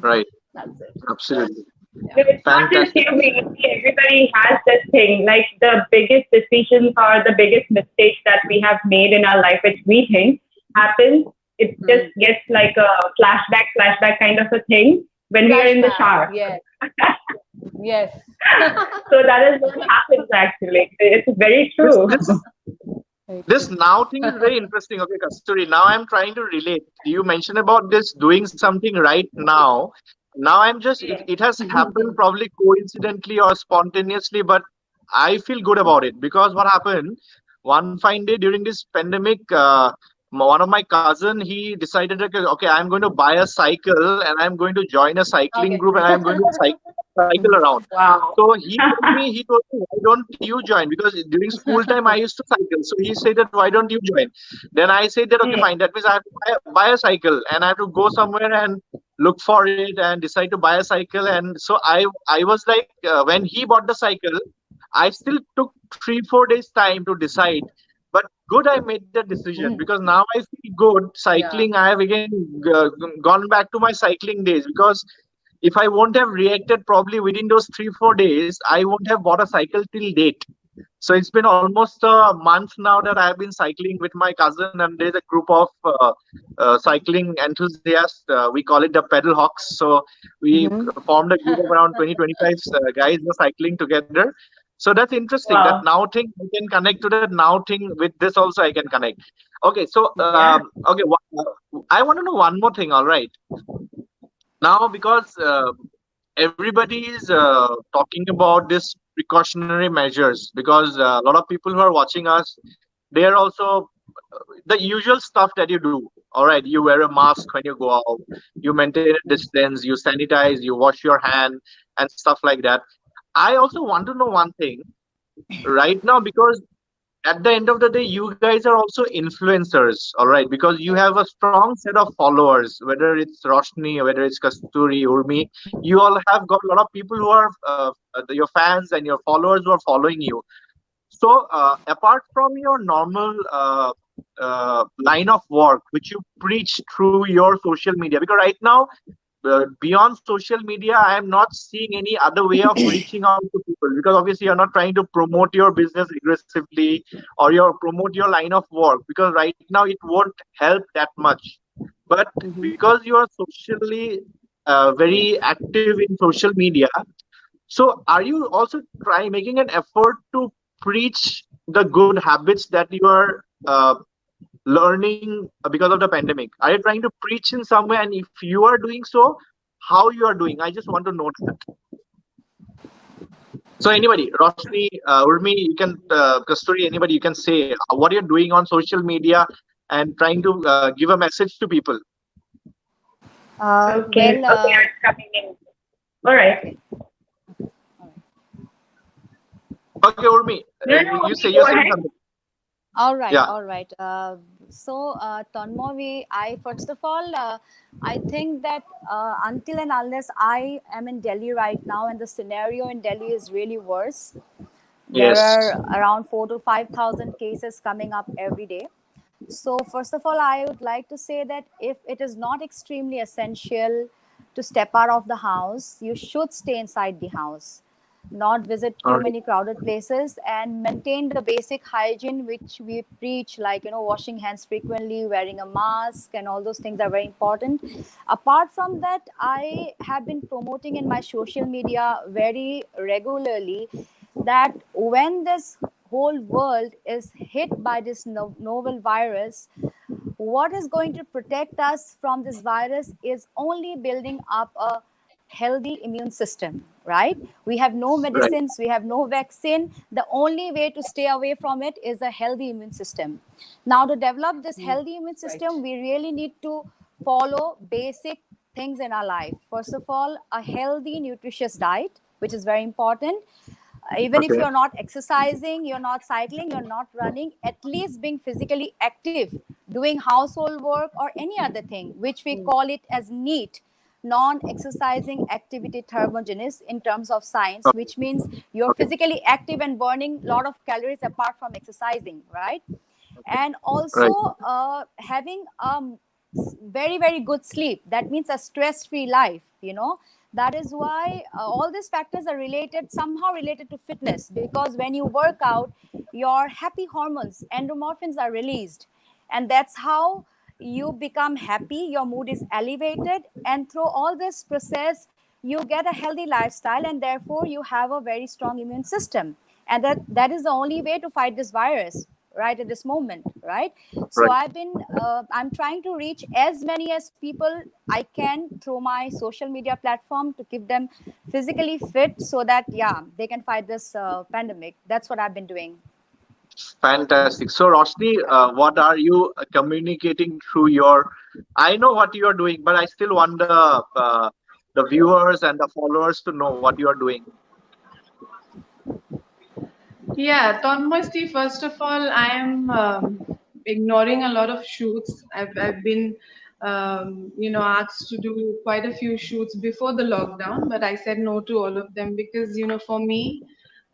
right. That's it. Absolutely. Yeah. No, it's not just Fantastic. you, me. Everybody has this thing. Like the biggest decisions or the biggest mistakes that we have made in our life, which we think happens, it just Mm. gets like a flashback kind of a thing when we are in the Flashback, shower. yes, yes. So that is what happens actually. It's very This true. this Very this true. now thing is very interesting. Okay, Kasturi. Now I'm trying to relate. You mentioned about this doing something right now. Now I'm just it has happened probably coincidentally or spontaneously, but I feel good about it because what happened one fine day during this pandemic, one of my cousin he decided okay, I'm going to buy a cycle and I'm going to join a cycling Okay. group and I'm going to cycle Mhm. around. Wow. So he told me, why don't you join? Because during school time I used to cycle. So he said that why don't you join? Then I said that okay, Hmm. fine. That means I have to buy a cycle and I have to go somewhere and look for it and decide to buy a cycle. And so I was like, when he bought the cycle, I still took 3 4 days time to decide. But good, I made that decision because now I feel good Yeah. cycling. I have again gone back to my cycling days because if I won't have reacted probably within those 3 4 days, I won't have bought a cycle till date. So it's been almost a month now that I have been cycling with my cousin, and there's a group of cycling enthusiasts. We call it the Pedal Hawks. So we Mhm. formed a group of around 20 25 guys who are cycling together. So that's interesting. That Wow. now thing I can connect to that now thing with this also I can connect. Okay, so Yeah. okay, I want to know one more thing. All right, now because everybody is talking about this precautionary measures because a lot of people who are watching us, they are also the usual stuff that you do. All right, you wear a mask when you go out, you maintain a distance, you sanitize, you wash your hand and stuff like that. I also want to know one thing right now because at the end of the day you guys are also influencers, all right, because you have a strong set of followers, whether it's Roshni, whether it's Kasturi, Urmi, you all have got a lot of people who are your fans and your followers who are following you. So apart from your normal line of work which you preach through your social media, because right now beyond social media, I am not seeing any other way of reaching out to people because obviously you're not trying to promote your business aggressively or you promote your line of work because right now it won't help that much. But Mhm. because you are socially very active in social media, so are you also try making an effort to preach the good habits that you are learning because of the pandemic? Are you trying to preach in some way? And if you are doing so, how you are doing? I just want to know that. So anybody, Roshni, Urmi, you can, Kasturi, anybody, you can say what you're doing on social media and trying to give a message to people. Okay, Well, okay, I'm coming in. All right. okay. Okay, Urmi, No, no, you say okay, you're go saying ahead. something. All right, Yeah. all right. Tanmoy, I first of all, I think that until and unless I am in Delhi right now, and the scenario in Delhi is really worse. There Yes. are around 4 to 5,000 cases coming up every day. So, first of all, I would like to say that if it is not extremely essential to step out of the house, you should stay inside the house, not visit All too right. many crowded places, and maintain the basic hygiene which we preach, like, washing hands frequently, wearing a mask, and all those things are very important. Apart from that, I have been promoting in my social media very regularly that when this whole world is hit by this novel virus, what is going to protect us from this virus is only building up a healthy immune system, right? We have no Right. medicines, we have no vaccine. The only way to stay away from it is a healthy immune system. Now, to develop this healthy immune Right. system, we really need to follow basic things in our life. First of all, a healthy nutritious diet, which is very important. Even if Okay. you're not exercising, you're not cycling, you're not running, at least being physically active, doing household work or any other thing, which we call it as NEAT, non-exercising activity thermogenesis in terms of science, Okay. which means you're Okay. physically active and burning a lot of calories apart from exercising, right? And also Right. having very very good sleep, that means a stress free life. That is why all these factors are related, somehow related to fitness, because when you work out, your happy hormones, endorphins, are released, and that's how you become happy, your mood is elevated, and through all this process you get a healthy lifestyle, and therefore you have a very strong immune system, and that is the only way to fight this virus right at this moment, right? So Right. I'm trying to reach as many as people I can through my social media platform to keep them physically fit, so that yeah, they can fight this pandemic. That's what I've been doing. Fantastic. So, Roshni, what are you communicating through your? I know what you are doing, but I still want the viewers and the followers to know what you are doing. Yeah, Tanmoy, first of all, I am ignoring a lot of shoots. I've been, asked to do quite a few shoots before the lockdown, but I said no to all of them because, for me,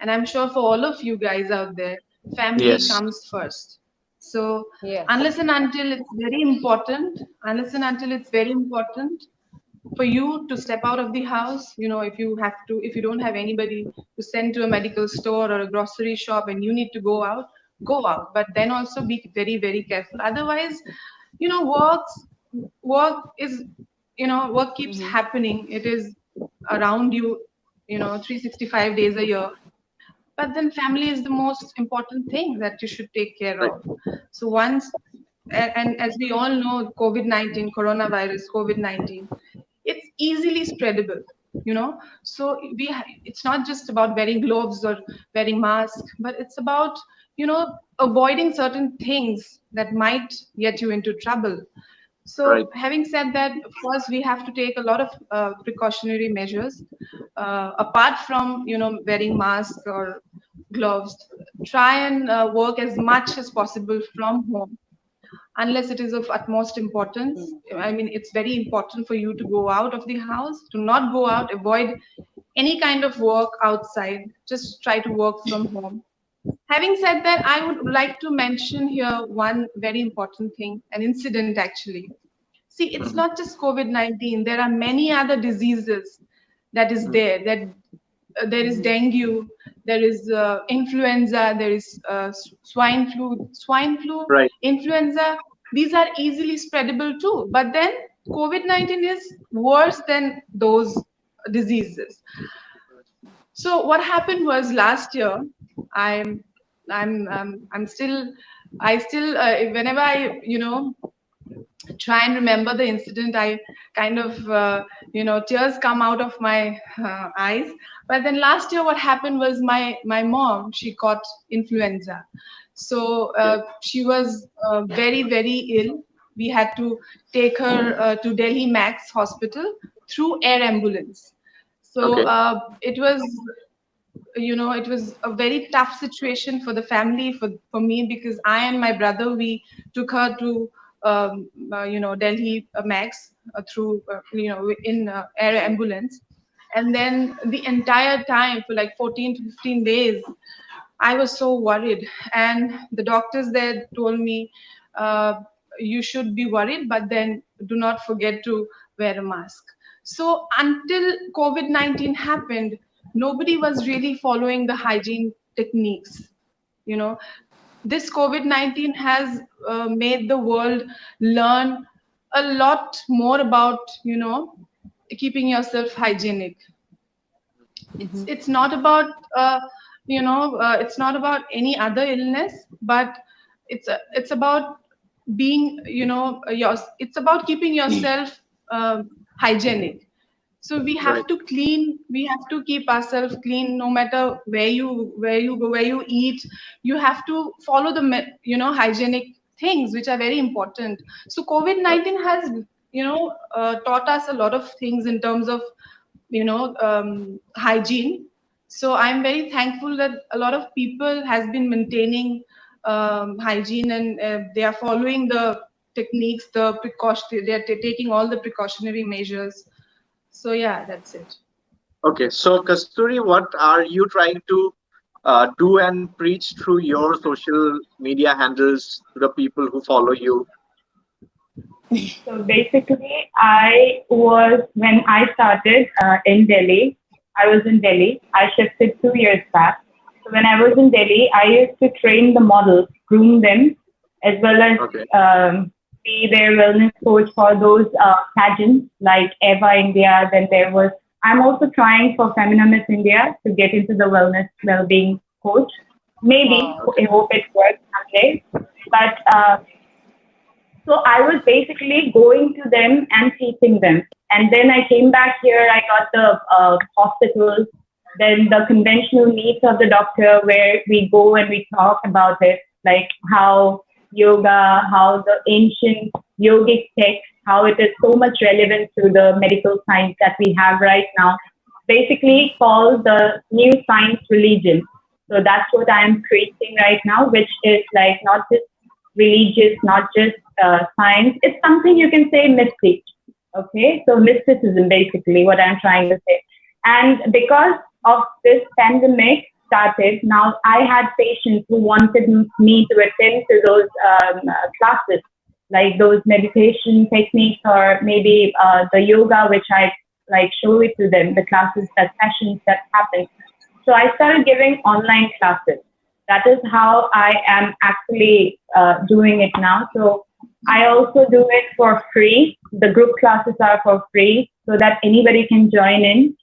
and I'm sure for all of you guys out there, family Yes. comes first. So Yes. unless and until it's very important for you to step out of the house, if you don't have anybody to send to a medical store or a grocery shop and you need to go out, but then also be very very careful. Otherwise, you know works work is work keeps Hmm. happening. It is around you, 365 days a year, but then family is the most important thing that you should take care Right. of. So and as we all know, COVID-19, coronavirus, COVID-19, it's easily spreadable, so it's not just about wearing gloves or wearing mask, but it's about, avoiding certain things that might get you into trouble. Right. So, having said that, of course, we have to take a lot of precautionary measures. Apart from, wearing mask or gloves, try and work as much as possible from home, unless it is of utmost importance. I mean, it's very important for you to go out of the house. Do not go out. Avoid any kind of work outside. Just try to work from home. Having said that, I would like to mention here one very important thing, an incident actually. See, it's Mhm. not just COVID-19. There are many other diseases that is Mhm. there. There is dengue, there is influenza, there is swine flu, Right. influenza. These are easily spreadable too. But then COVID-19 is worse than those diseases. So what happened was last year, I'm I'm still I still whenever I try and remember the incident, I kind of, tears come out of my eyes. But then last year, what happened was my mom, she caught influenza. So she was very, very ill. We had to take her to Delhi Max Hospital through air ambulance. So Okay. it was a very tough situation for the family, for me, because I and my brother, we took her to Delhi Max through in air ambulance. And then the entire time for like 14 to 15 days, I was so worried. And the doctors there told me, uh, you should be worried, but then do not forget to wear a mask. So until COVID-19 happened, nobody was really following the hygiene techniques. You know, this COVID-19 has made the world learn a lot more about, keeping yourself hygienic. It's not about it's not about any other illness, but it's about being, it's about keeping yourself hygienic. So we have Right. to clean, we have to keep ourselves clean, no matter where you go, where you eat. You have to follow the hygienic things, which are very important. So COVID-19 has taught us a lot of things in terms of hygiene. So I'm very thankful that a lot of people has been maintaining hygiene, and they are following the techniques, the precaution, they are taking all the precautionary measures. So yeah, that's it. Okay. So, Kasturi, what are you trying to do and preach through your social media handles to the people who follow you? So basically, when I started in Delhi, I was in Delhi. I shifted 2 years back. So when I was in Delhi, I used to train the models, groom them, as well as Okay. be their wellness coach for those pageants like Eva India. Then I'm also trying for Femina Miss India to get into the wellness well-being coach. Maybe, Wow. Okay. I hope it works someday. But so I was basically going to them and teaching them. And then I came back here, I got the hospitals, then the conventional meets of the doctor where we go and we talk about it, like how yoga, how the ancient yogic text, how it is so much relevant to the medical science that we have right now. Basically called the new science religion. So that's what I'm preaching right now, which is like not just religious, not just science. It's something you can say mystic. Okay, so mysticism basically what I'm trying to say. And because of this pandemic started, now I had patients who wanted me to attend to those classes, like those meditation techniques or maybe the yoga, which I like show it to them, the classes, that sessions that happen. So I started giving online classes. That is how I am actually doing it now. So I also do it for free. The group classes are for free so that anybody can join in.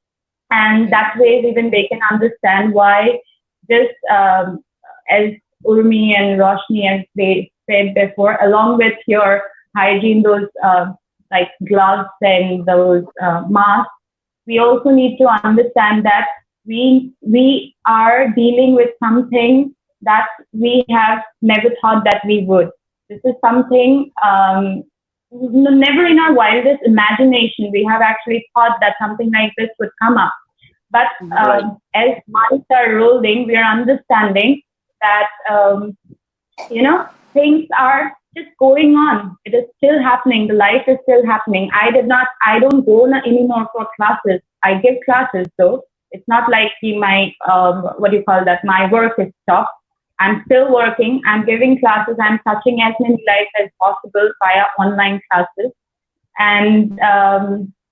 And that way, even they can understand why this, as Urmi and Roshni, as they said before, along with your hygiene, those like gloves and those masks, we also need to understand that we are dealing with something that we have never thought that we would. This is something never in our wildest imagination we have actually thought that something like this would come up. But Right. as months are rolling, we are understanding that things are just going on. It is still happening. The life is still happening. I don't go anymore for classes. I give classes though. It's not like my what do you call that? My work is stopped. I'm still working. I'm giving classes. I'm touching as many lives as possible via online classes. And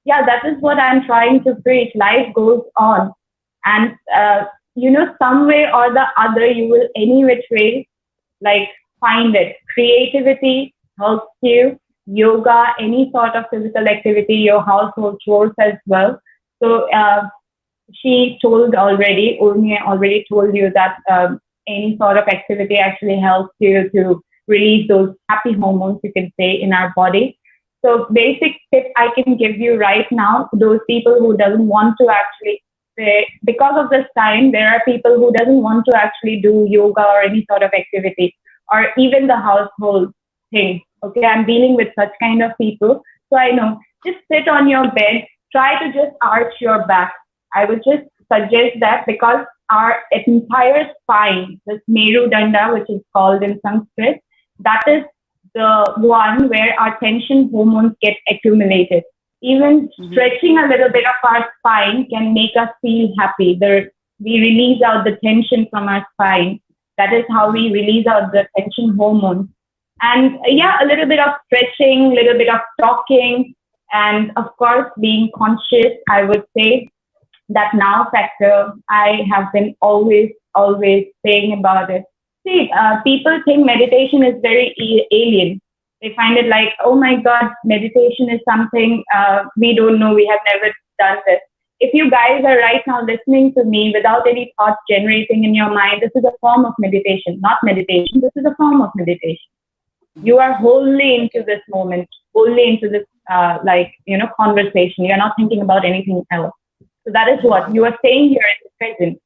yeah, that is what I'm trying to preach. Life goes on. And, some way or the other, you will any which way, like, find it. Creativity helps you. Yoga, any sort of physical activity, your household chores as well. So she told already, Urmi already told you that any sort of activity actually helps you to release those happy hormones, you can say, in our body. So basic tip I can give you right now, those people who doesn't want to actually because of this time, there are people who doesn't want to actually do yoga or any sort of activity or even the household things. Okay, I'm dealing with such kind of people. So I know, just sit on your bed, try to just arch your back. I would just suggest that because our entire spine, this Meru Danda, which is called in Sanskrit, that is the one where our tension hormones get accumulated. Even Mm-hmm. stretching a little bit of our spine can make us feel happy. We release out the tension from our spine. That is how we release out the tension hormones. And Mm-hmm. yeah, a little bit of stretching, a little bit of talking, and of course, being conscious, I would say that now factor, I have been always saying about it. See, people think meditation is very alien. They find it like, oh my God, meditation is something we don't know. We have never done this. If you guys are right now listening to me without any thoughts generating in your mind, this is a form of meditation, not meditation. This is a form of meditation. You are wholly into this moment, wholly into this, conversation. You're not thinking about anything else. So that is what you are saying here in the present.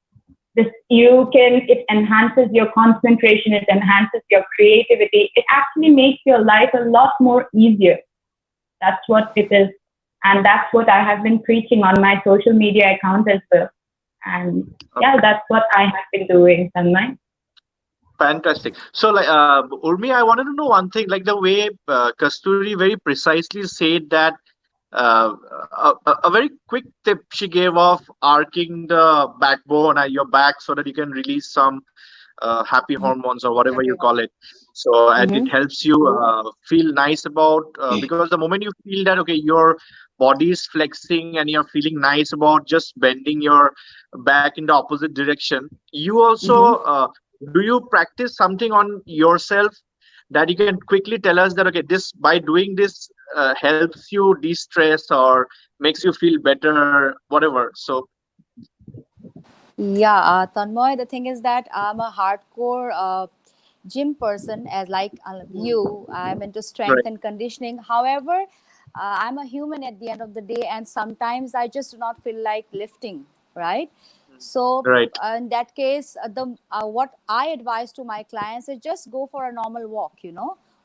This it enhances your concentration, it enhances your creativity. It actually makes your life a lot more easier. That's what it is. And that's what I have been preaching on my social media account as well. And yeah, Okay. that's what I have been doing, Tanmoy. Fantastic. So, like, Urmi, I wanted to know one thing, like the way Kasturi very precisely said that uh, a very quick tip she gave of arcing the backbone and your back so that you can release some happy hormones or whatever you call it. So, and it Mm-hmm. helps you feel nice about because the moment you feel that, okay, your body is flexing and you're feeling nice about just bending your back in the opposite direction, you Mm-hmm. also do you practice something on yourself that you can quickly tell us that, okay, this by doing this helps you de-stress or makes you feel better, whatever. So, Yeah, Tanmoy, the thing is that I'm a hardcore gym person, as like you. I'm into strength right, and conditioning. However, I'm a human at the end of the day, and sometimes I just do not feel like lifting, right? So, right, in that case, the what I advise to my clients is just go for a normal walk.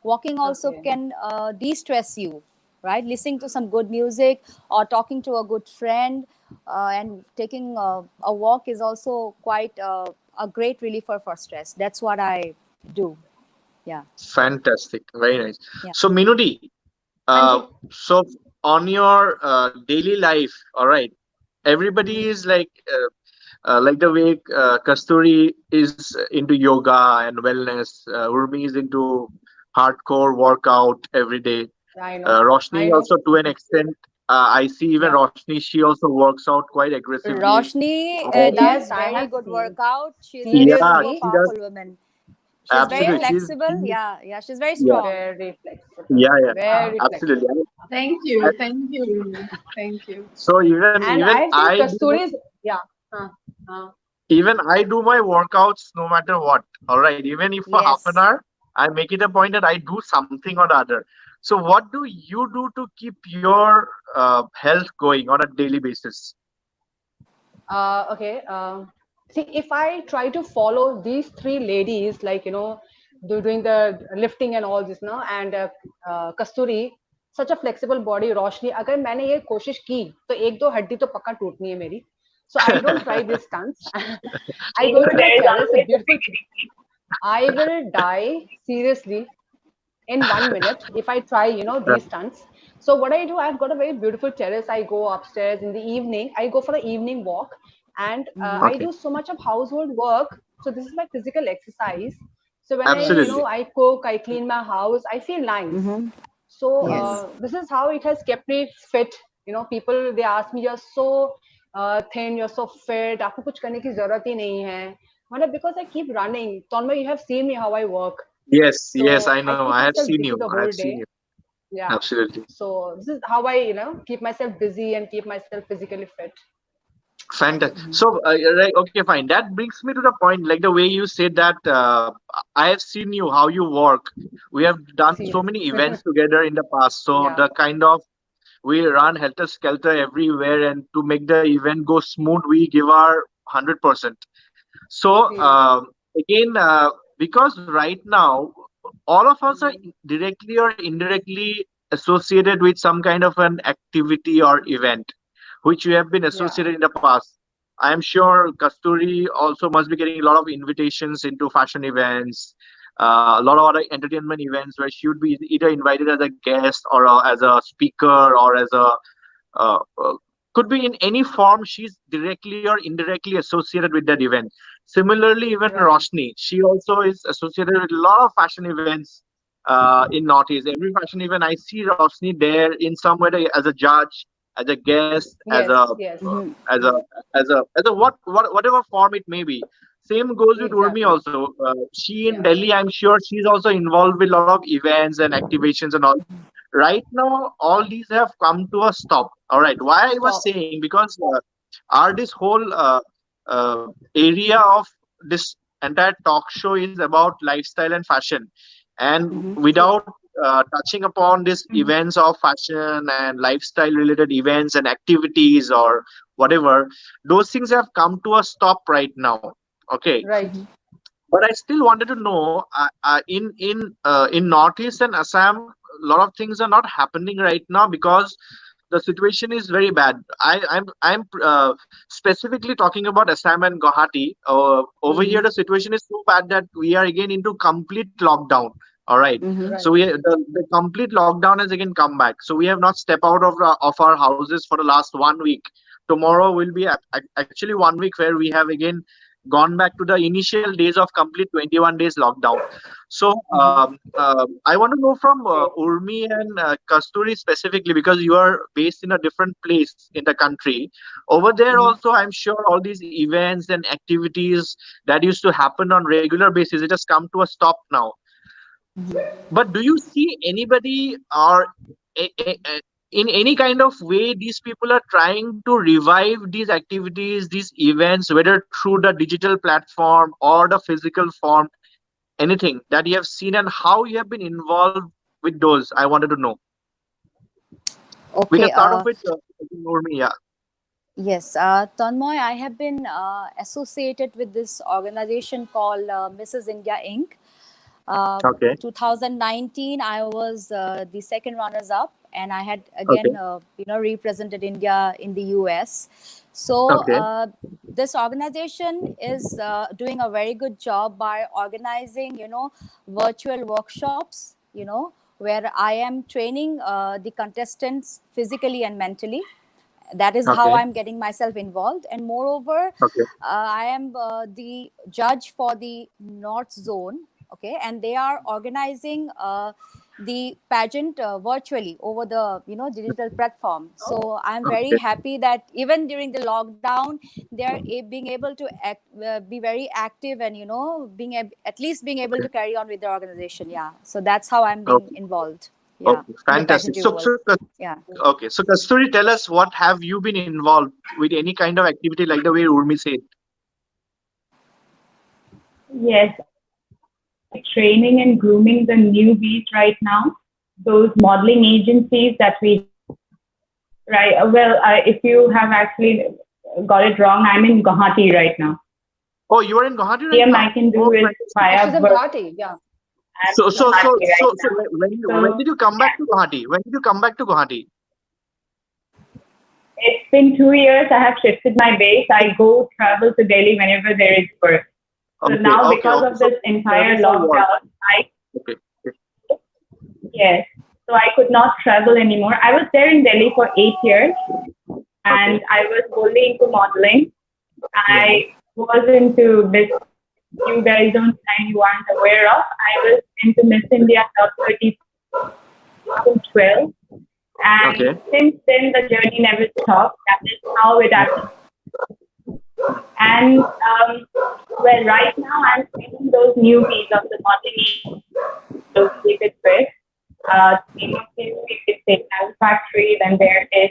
Walking also Okay. can de-stress you, right? Listening to some good music or talking to a good friend and taking a walk is also quite a great reliever for stress. That's what I do. Yeah. fantastic, very nice. Yeah. So, Minudi, Anji. so on your daily life, all right, everybody Mhm. is like the way Kasturi is into yoga and wellness. Urmi is into hardcore workout every day. I know. Roshni I know. also to an extent. I see even Yeah. Roshni. She also works out quite aggressively. Roshni Yes, does I very have good seen. workout. She's a Yeah, super Seriously. she does powerful woman. She's very absolutely. Yeah. flexible. She Yeah, yeah. She's very yeah, strong. Very flexible. yeah, Very absolutely. flexible. Thank I, you. Thank you, Urmi. Thank you. so And even I think I do Kasturi's, yeah. Uh, uh, even I do my workouts no matter what. All right, even if for half an Yes. hour, I make it a point that I do something or the other. So, what do you do to keep your health going on a daily basis? okay. See, if I try to follow these three ladies, like, doing the lifting and all this, no, and Kasturi, such a flexible body, रोशनी अगर मैंने ये कोशिश की तो एक दो हड्डी तो पक्का टूटनी है मेरी. So I don't try these stunts. I You go know, to the there is terrace, a always a beautiful. I will die seriously in 1 minute if I try, these stunts. So what I do, I've got a very beautiful terrace. I go upstairs in the evening. I go for an evening walk, and Mm-hmm. I Okay, do so much of household work. So this is my physical exercise. So when Yes. absolutely. I cook, I clean my house, I feel nice. Mm-hmm. So Yes. this is how it has kept me fit. People they ask me, you're so thin, you're so fit. आपको कुछ करने की जरूरत ही नहीं है. मतलब because I keep running. Tonma, you have seen me how I work. Yes, yes, So I I know. keep I have myself seen busy you. the I have whole seen you. day. Yeah. Absolutely. So this is how I, keep myself busy and keep myself physically fit. Fantastic. So, right, okay, fine. That brings me to the point, like the way you said that I have seen you how you work. We have done See so you. many events together in the past. So Yeah. the kind of we run helter skelter everywhere, and to make the event go smooth, we give our 100%. So See you. again, because right now all of us are directly or indirectly associated with some kind of an activity or event which we have been Yeah. associated in the past. I am sure Kasturi also must be getting a lot of invitations into fashion events, a lot of other entertainment events where she would be either invited as a guest or as a speaker or as a could be in any form. She's directly or indirectly associated with that event. Similarly, even Right. Roshni, she also is associated with a lot of fashion events in Northeast. Every fashion event, I see Roshni there in some way as a judge, as a guest, Yes. Yes. as a whatever form it may be. Same goes with Urmi Exactly. also. She in Yeah. Delhi, I'm sure she's also involved with a lot of events and activations and all. Right now all these have come to a stop. All right, why I was Stop. saying, because our this whole area of this entire talk show is about lifestyle and fashion, and See. without touching upon these events of fashion and lifestyle related events and activities or whatever, those things have come to a stop right now. Okay, Right. but I still wanted to know, in Northeast and Assam, a lot of things are not happening right now because the situation is very bad. I'm specifically talking about Assam and Guwahati. Over here, the situation is so bad that we are again into complete lockdown. All right. So Right. the complete lockdown has again come back. So we have not stepped out of our houses for the last 1 week. Tomorrow will be actually 1 week where we have again gone back to the initial days of complete 21 days lockdown. So I want to know from Urmi and Kasturi specifically, because you are based in a different place in the country. Over there also, I'm sure all these events and activities that used to happen on regular basis, it has come to a stop now. But do you see anybody or in any kind of way these people are trying to revive these activities, these events, whether through the digital platform or the physical form, anything that you have seen and how you have been involved with those? I wanted to know. We can Okay. start off with Urmi. Yeah. Yes, Tanmoy, I have been associated with this organization called Mrs. India Inc. Uh, Okay. 2019, I was the second runners up, and I had Okay. again, represented India in the US. So Okay. this organization is doing a very good job by organizing, virtual workshops, where I am training the contestants physically and mentally. That is how Okay. I'm getting myself involved, and moreover, Okay. I am the judge for the north zone. Okay, and they are organizing the pageant virtually over the digital platform. So I'm very Okay. happy that even during the lockdown they are being able to be very active, and at least being able to carry on with their organization. Yeah, so that's how I'm being Okay. involved, yeah, Okay. in the Fantastic. pageantry world. Yeah. Okay. So Kasturi, tell us, what have you been involved with any kind of activity like the way Urmi said? Yes, training and grooming the newbies right now. Those modeling agencies that we, right? Well, if you have actually got it wrong, I'm in Guwahati right now. Oh, you are in Guwahati right DM I now? can do Oh, is Oh, via she's in work Guwahati. Yeah. at so so so Guwahati so right so now. when So did you come back to Guwahati? When did you come back to Guwahati? it's been 2 years. I have shifted my base. I go travel to Delhi whenever there is work. So Okay, now, okay, because okay. of So this travel entire for work. lockdown, I Okay, okay, yes, so I could not travel anymore. I was there in Delhi for 8 years, okay. and I was wholly into modeling. Hmm. I was into Miss. You guys don't, and you aren't aware of. I was into Miss India Top 30 2012, and Okay. since then the journey never stopped. That is how it happened. And well, right now I'm training those newbies of the modeling associated with. Name of the we could say manufacturing, then there is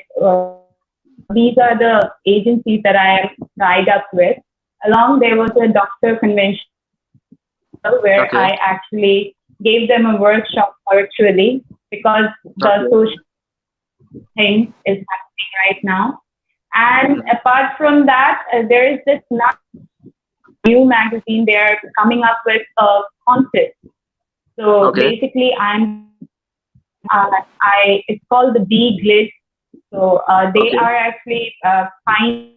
these are the agencies that I am tied up with. Along, there was a doctor convention where Okay. I actually gave them a workshop virtually because the Okay. social thing is happening right now. And apart from that, there is this new magazine. They are coming up with a contest. So Okay. basically, it's called the B Glitz. So they Okay. are actually finding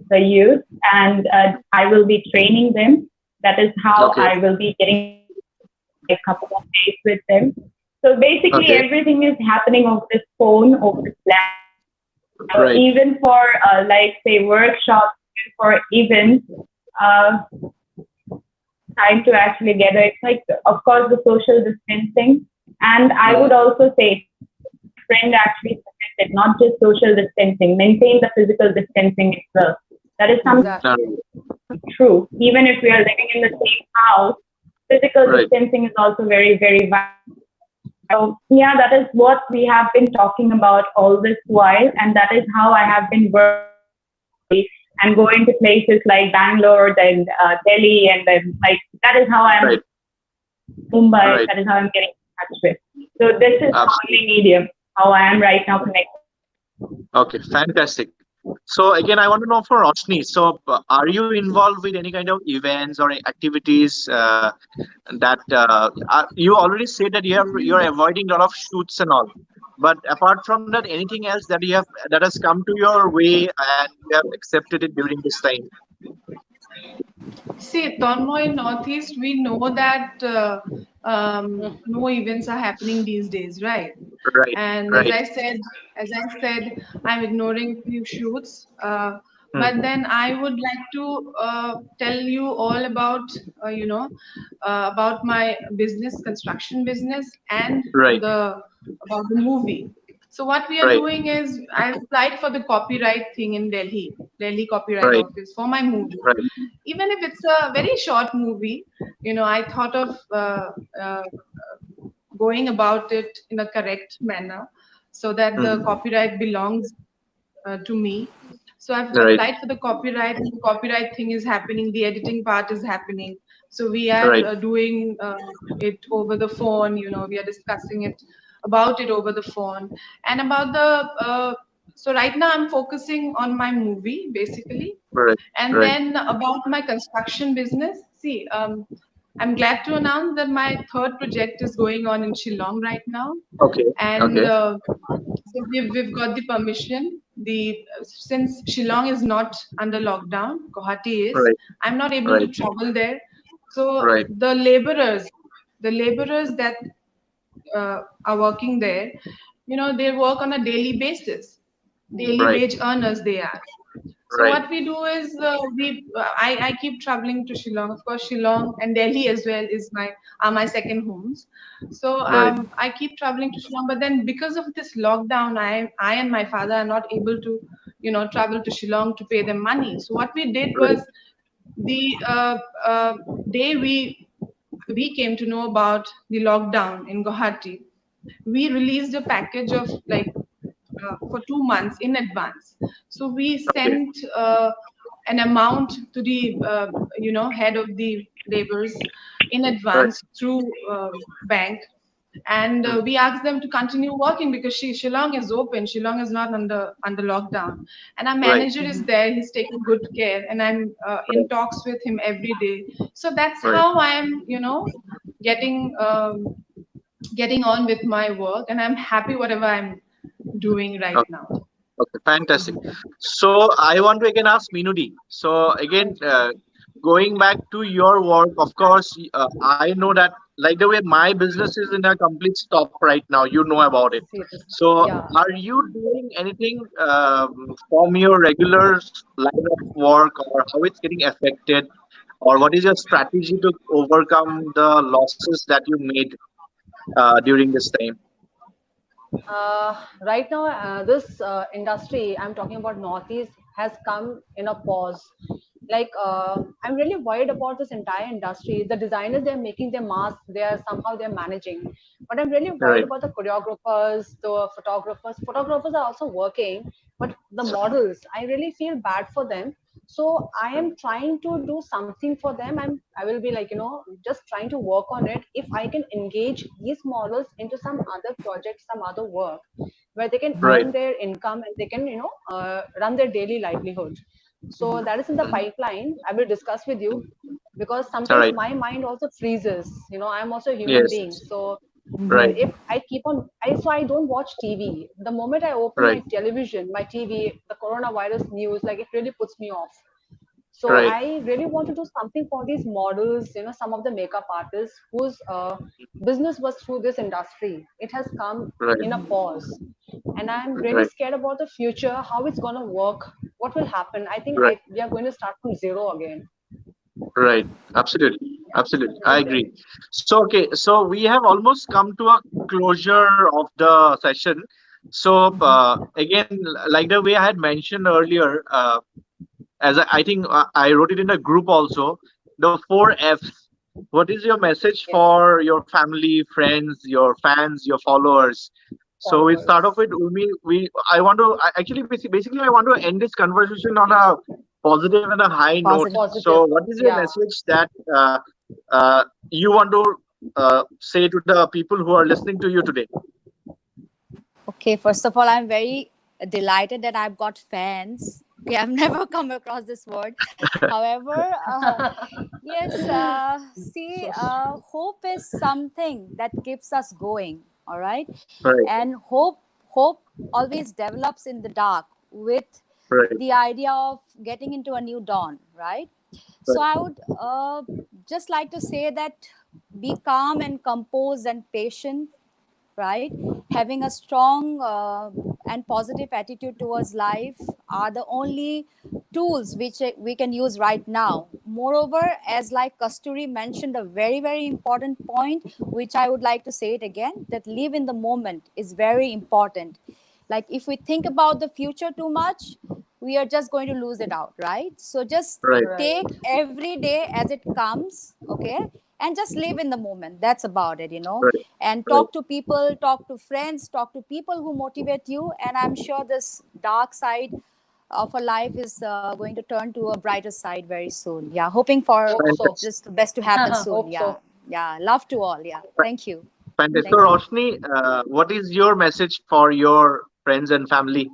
the youth, and I will be training them. That is how Okay. I will be getting a couple of days with them. So basically, Okay. everything is happening over this phone, over this laptop. Right. Even for like say workshops, for events, uh, time to actually gather. It's like, of course, the social distancing, and I would also say, friend actually suggested not just social distancing, maintain the physical distancing as well. That is something Exactly. true. Even if we are living in the same house, physical Right. distancing is also very, very vital. So yeah, that is what we have been talking about all this while, and that is how I have been working and going to places like Bangalore, then Delhi, and then like that is how I'm Right. Mumbai. Right. That is how I'm getting in touch with. So this is the Absolutely. only medium how I am right now connected. Okay. Fantastic. So again, I want to know for Roshni. So, are you involved with any kind of events or activities that you already said that you're avoiding a lot of shoots and all, but apart from that, anything else that you have that has come to your way and you have accepted it during this time? See, Tanmoy, in Northeast, we know that no events are happening these days, right? Right. And Right. as I said, I'm ignoring few shoots. Hmm. But then I would like to tell you all about, about my business, construction business, and Right. the about the movie. So what we are Right. doing is I applied for the copyright thing in Delhi Copyright Right. Office for my movie. Right. Even if it's a very short movie, I thought of uh, going about it in a correct manner so that the Hmm. copyright belongs to me. So I've Right. applied for the copyright, and the copyright thing is happening. The editing part is happening. So we are Right. doing it over the phone. We are discussing it about it over the phone, and about the. So right now I'm focusing on my movie basically, Right. and Right. then about my construction business. See, I'm glad to announce that my third project is going on in Shillong right now, Okay. and Okay. so we've got the permission. The Since Shillong is not under lockdown, Guwahati is. Right. I'm not able to Right. travel there, so Right. the laborers that are working there, they work on a daily basis. Daily Right. wage earners they are. So Right. what we do is I keep traveling to Shillong. Of course, Shillong and Delhi as well are my second homes. So Right. I keep traveling to Shillong. But then because of this lockdown, I and my father are not able to travel to Shillong to pay them money. So what we did Right. was the day we came to know about the lockdown in Guwahati, we released a package of like for 2 months in advance. So we Okay. sent an amount to the head of the laborers in Right. advance through bank, and Hmm. we asked them to continue working because Shillong is open. Shillong is not under lockdown, and our Right. manager is there. He's taking good care, and I'm in Right. talks with him every day. So that's Right. how I'm getting getting on with my work, and I'm happy whatever I'm doing right Okay. now. Okay, fantastic. So I want to again ask Minudi. So again, going back to your work, of course, I know that like the way my business is in a complete stop right now. You know about it. See, it is. So Yeah. are you doing anything from your regular line of work, or how it's getting affected, or what is your strategy to overcome the losses that you made during this time? Right now, this industry I'm talking about Northeast has come in a pause I'm really worried about this entire industry. The designers, they're making their masks, they're managing, but I'm really worried Right. about the choreographers, the photographers are also working, but the models, I really feel bad for them. So I am trying to do something for them, and I will be like, just trying to work on it. If I can engage these models into some other project, some other work where they can Right. earn their income and they can run their daily livelihood. So that is in the Mhm. pipeline. I will discuss with you, because All sometimes right. my mind also freezes. I'm also a human Yes. being. So Right. if I keep on, I don't watch TV. The moment I open Right. my television, my TV, the coronavirus news, like it really puts me off. So Right. I really want to do something for these models, some of the makeup artists whose business was through this industry. It has come Right. in a pause. And I'm really Right. scared about the future, how it's going to work, what will happen. I think Right. we are going to start from zero again. Right. Absolutely. Absolutely. I Right, agree. So, okay. So we have almost come to a closure of the session. So, again, like the way I had mentioned earlier, as I think I wrote it in a group also, the four F's. What is your message yes, for your family, friends, your fans, your followers? So we start off followers. with Urmi. I want to actually basically I want to end this conversation on a positive and a high note. Positive. So Positive. what is your Yeah. message that you want to say to the people who are listening to you today? Okay, first of all, I'm very delighted that I've got fans. Okay, I've never come across this word. However, yes, see, So sweet. hope is something that keeps us going. All right, Right, and hope always develops in the dark with right, the idea of getting into a new dawn. Right. So right, I would just like to say that be calm and composed and patient, right? Having a strong and positive attitude towards life are the only tools which we can use right now. Moreover, as like Kasturi mentioned, a very, very important point, which I would like to say it again, that live in the moment is very important. Like if we think about the future too much, we are just going to lose it out, right? So just right, Right. take every day as it comes, okay, and just live in the moment. That's about it, right, and right. talk to people, talk to friends, talk to people who motivate you, and I'm sure this dark side of a life is going to turn to a brighter side very soon. Yeah, hoping for Hope so. Fantastic. just the best to happen soon. Hope Yeah. so. Yeah, love to all. Yeah, thank you. Fantastic. So, Thank you. Roshni, what is your message for your friends and family?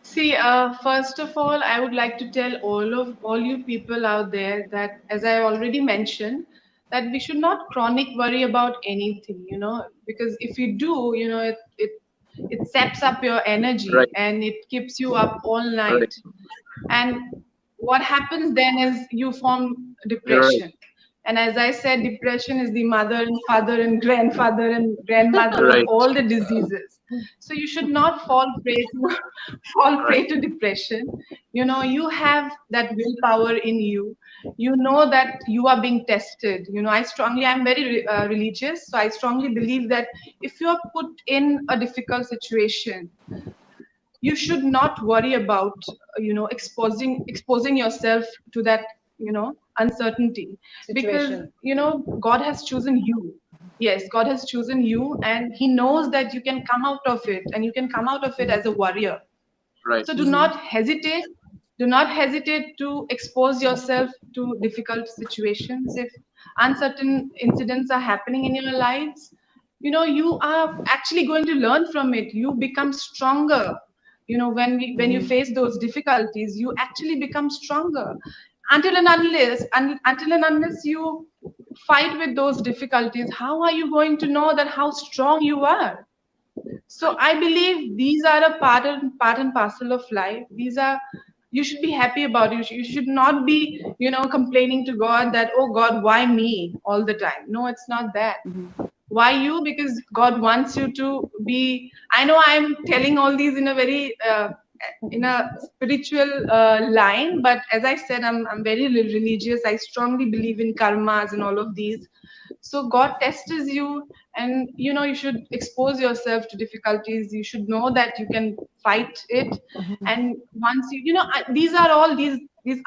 See, first of all, I would like to tell all you people out there that, as I already mentioned, that we should not chronic worry about anything, because if you do, it saps up your energy Right, and it keeps you up all right. night. And what happens then is you form You're right, depression. And as I said, depression is the mother and father and grandfather and grandmother of right, all the diseases. So you should not fall prey to fall right, prey to depression. You have that willpower in you. You know that you are being tested. I'm very religious, so I strongly believe that if you are put in a difficult situation, you should not worry about exposing yourself to that uncertainty, because Situation. God has chosen you. Yes, God has chosen you, and he knows that you can come out of it, and you can come out of it as a warrior. right, So do not hesitate to expose yourself to difficult situations. If uncertain incidents are happening in your lives, you are actually going to learn from it. You become stronger. When you face those difficulties, you actually become stronger. Until and unless you fight with those difficulties, how are you going to know that how strong you are? So right, I believe these are a part and parcel of life. These are, you should be happy about it. You should not be, complaining to God that, oh God, why me all the time? No, it's not that. Why you? Because God wants you to be. I know I'm telling all these in a very in a spiritual line, but as I said, I'm very religious. I strongly believe in karmas and all of these. So God tests you, and you should expose yourself to difficulties. You should know that you can fight it, and once these are all these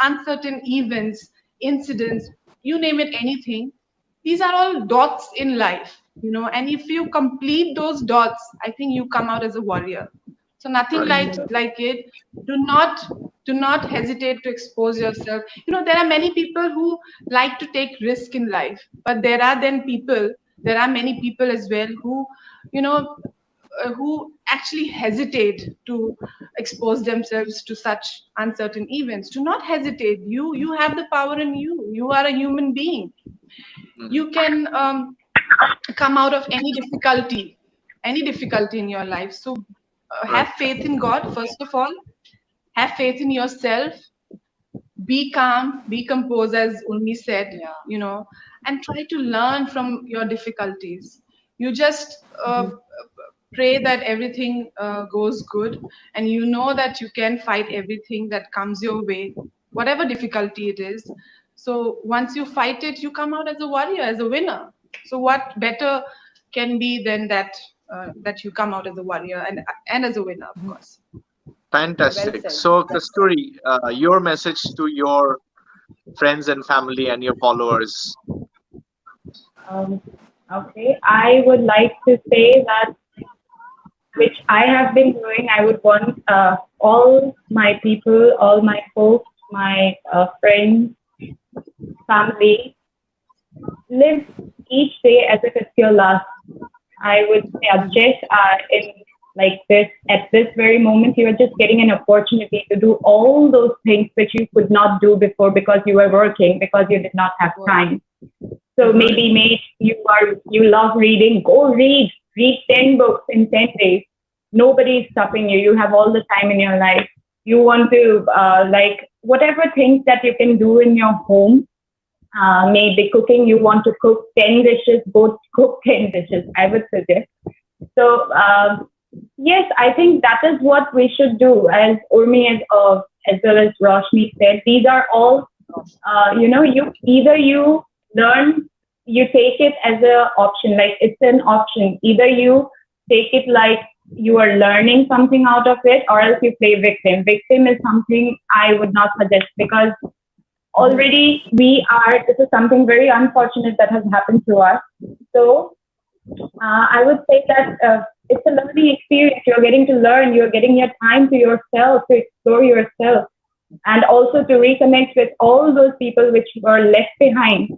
uncertain events, incidents, you name it, anything. These are all dots in life, and if you complete those dots, I think you come out as a warrior. So nothing like it. Do not hesitate to expose yourself. There are many people who like to take risk in life, but there are many people as well who you know who actually hesitate to expose themselves to such uncertain events. Do not hesitate. You have the power in you. You are a human being. You can come out of any difficulty in your life. So have faith in God, first of all. Have faith in yourself. Be calm, be composed, as Urmi said, and try to learn from your difficulties. You just pray that everything goes good, and you know that you can fight everything that comes your way, whatever difficulty it is. So once you fight it, you come out as a warrior, as a winner. So what better can be than that you come out as a warrior and as a winner, of course. Well Fantastic. said. So, Kasturi, your message to your friends and family and your followers. Um, okay, I would like to say that which I have been doing, I would want all my people, all my folks, my friends, family, live each day as if it's your last. I would suggest in like this, at this very moment, you are just getting an opportunity to do all those things which you could not do before because you were working, because you did not have time. So maybe you love reading, go read 10 books in 10 days. Nobody is stopping you. You have all the time in your life. You want to like whatever things that you can do in your home, maybe cooking, you want to cook 10 dishes, go cook 10 dishes, I would suggest. So yes, I think that is what we should do. As Urmi as well as Roshni said, these are all, you learn, you take it as an option, like it's an option. Either you take it like you are learning something out of it, or else you play victim. Victim is something I would not suggest, because already this is something very unfortunate that has happened to us. So I would say that it's a learning experience. You're getting to learn, you're getting your time to yourself, to explore yourself, and also to reconnect with all those people which were left behind.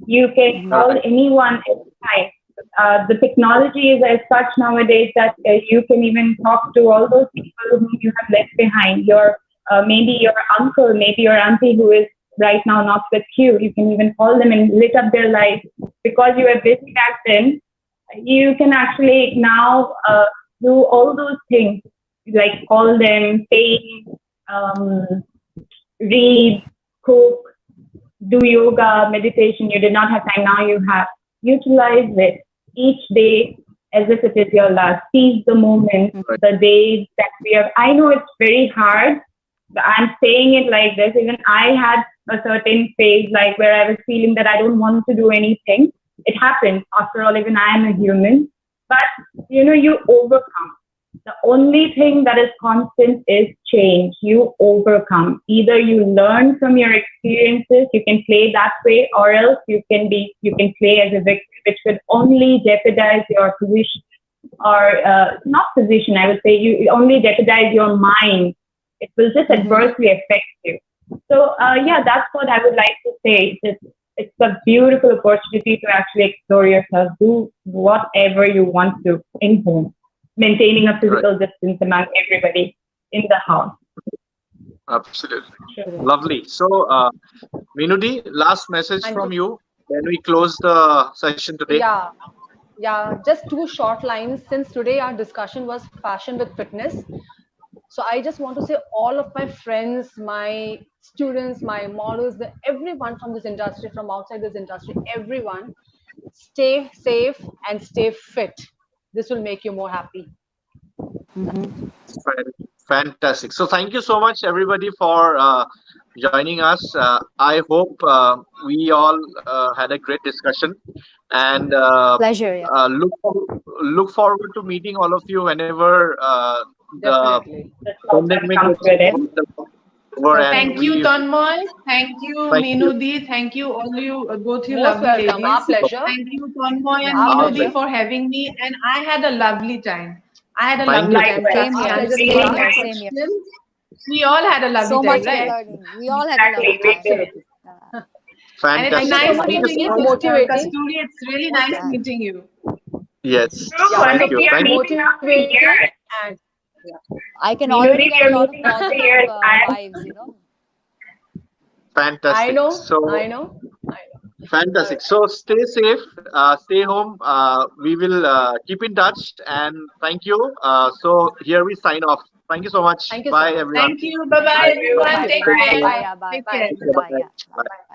You can call anyone anytime. The technology is as such nowadays that you can even talk to all those people whom you have left behind. Maybe your uncle, maybe your auntie who is right now not with you. You can even call them and lit up their life. Because you were busy back then, you can actually now do all those things, like call them, paint, read, cook, do yoga, meditation. You did not have time, now you have. Utilize it each day as if it is your last. Seize the moment, the days that we have. I know it's very hard, but I'm saying it like this. Even I had a certain phase like where I was feeling that I don't want to do anything. It happens. After all, even I am a human. But you overcome. The only thing that is constant is change. You overcome. Either you learn from your experiences, you can play that way, or else you can play as a victim, which could only jeopardize your position, or not position. I would say you only jeopardize your mind. It will just adversely affect you. So that's what I would like to say. It's a beautiful opportunity to actually explore yourself. Do whatever you want to in home, maintaining a physical distance among everybody in the house. Absolutely. Lovely. So, Meenu, last message from you. Then we close the session today. Yeah, just two short lines. Since today our discussion was fashion with fitness, so I just want to say all of my friends, my students, my models, everyone from this industry, from outside this industry, everyone, stay safe and stay fit. This will make you more happy. Fantastic. So thank you so much, everybody, for joining us. I hope we all had a great discussion, and Pleasure. Yeah. look forward to meeting all of you whenever the Definitely. The smoke that pandemic comes gets with it. over, and Thank you, Certainly. we Tanmoy. Thank you, thank you. Meenu Di. Thank you, all you, both you Most lovely welcome. Our ladies. pleasure. Thank you, Tanmoy Yeah, and our Our Meenu Di, pleasure. pleasure. for having me. And I had a lovely time. I had a Thank lovely you. time. Likewise. Same Trust me, here. Our pleasure, Really Same understanding here. Bera. nice. Same here. questions. We all had a lovely So time, much of right? learning. We all had a Exactly. lovely We time. did. Absolutely. And it's Thank you Fantastic. so nice much, Thank you meeting so Rashmi, you, for much. motivating. Kasturi. It's really nice Yeah. meeting you. Yes. True. Yeah, And Thank if you. you're Thank you. meeting motivating after years, and yeah. I can Meenu, already if get a you're lot of meeting after positive years, I am vibes. You know. I Fantastic. know, I So know, I know. fantastic. So stay safe, stay home. We will keep in touch, and thank you. So here we sign off. Thank you so much. Thank you so Bye, much. everyone. Thank you. Bye Thank bye, you. thank you. Bye everyone. bye, Take Bye. everyone. Bye. care. Yeah. Bye. Take Bye. care. Bye. Bye. Bye. Yeah. Bye. Bye.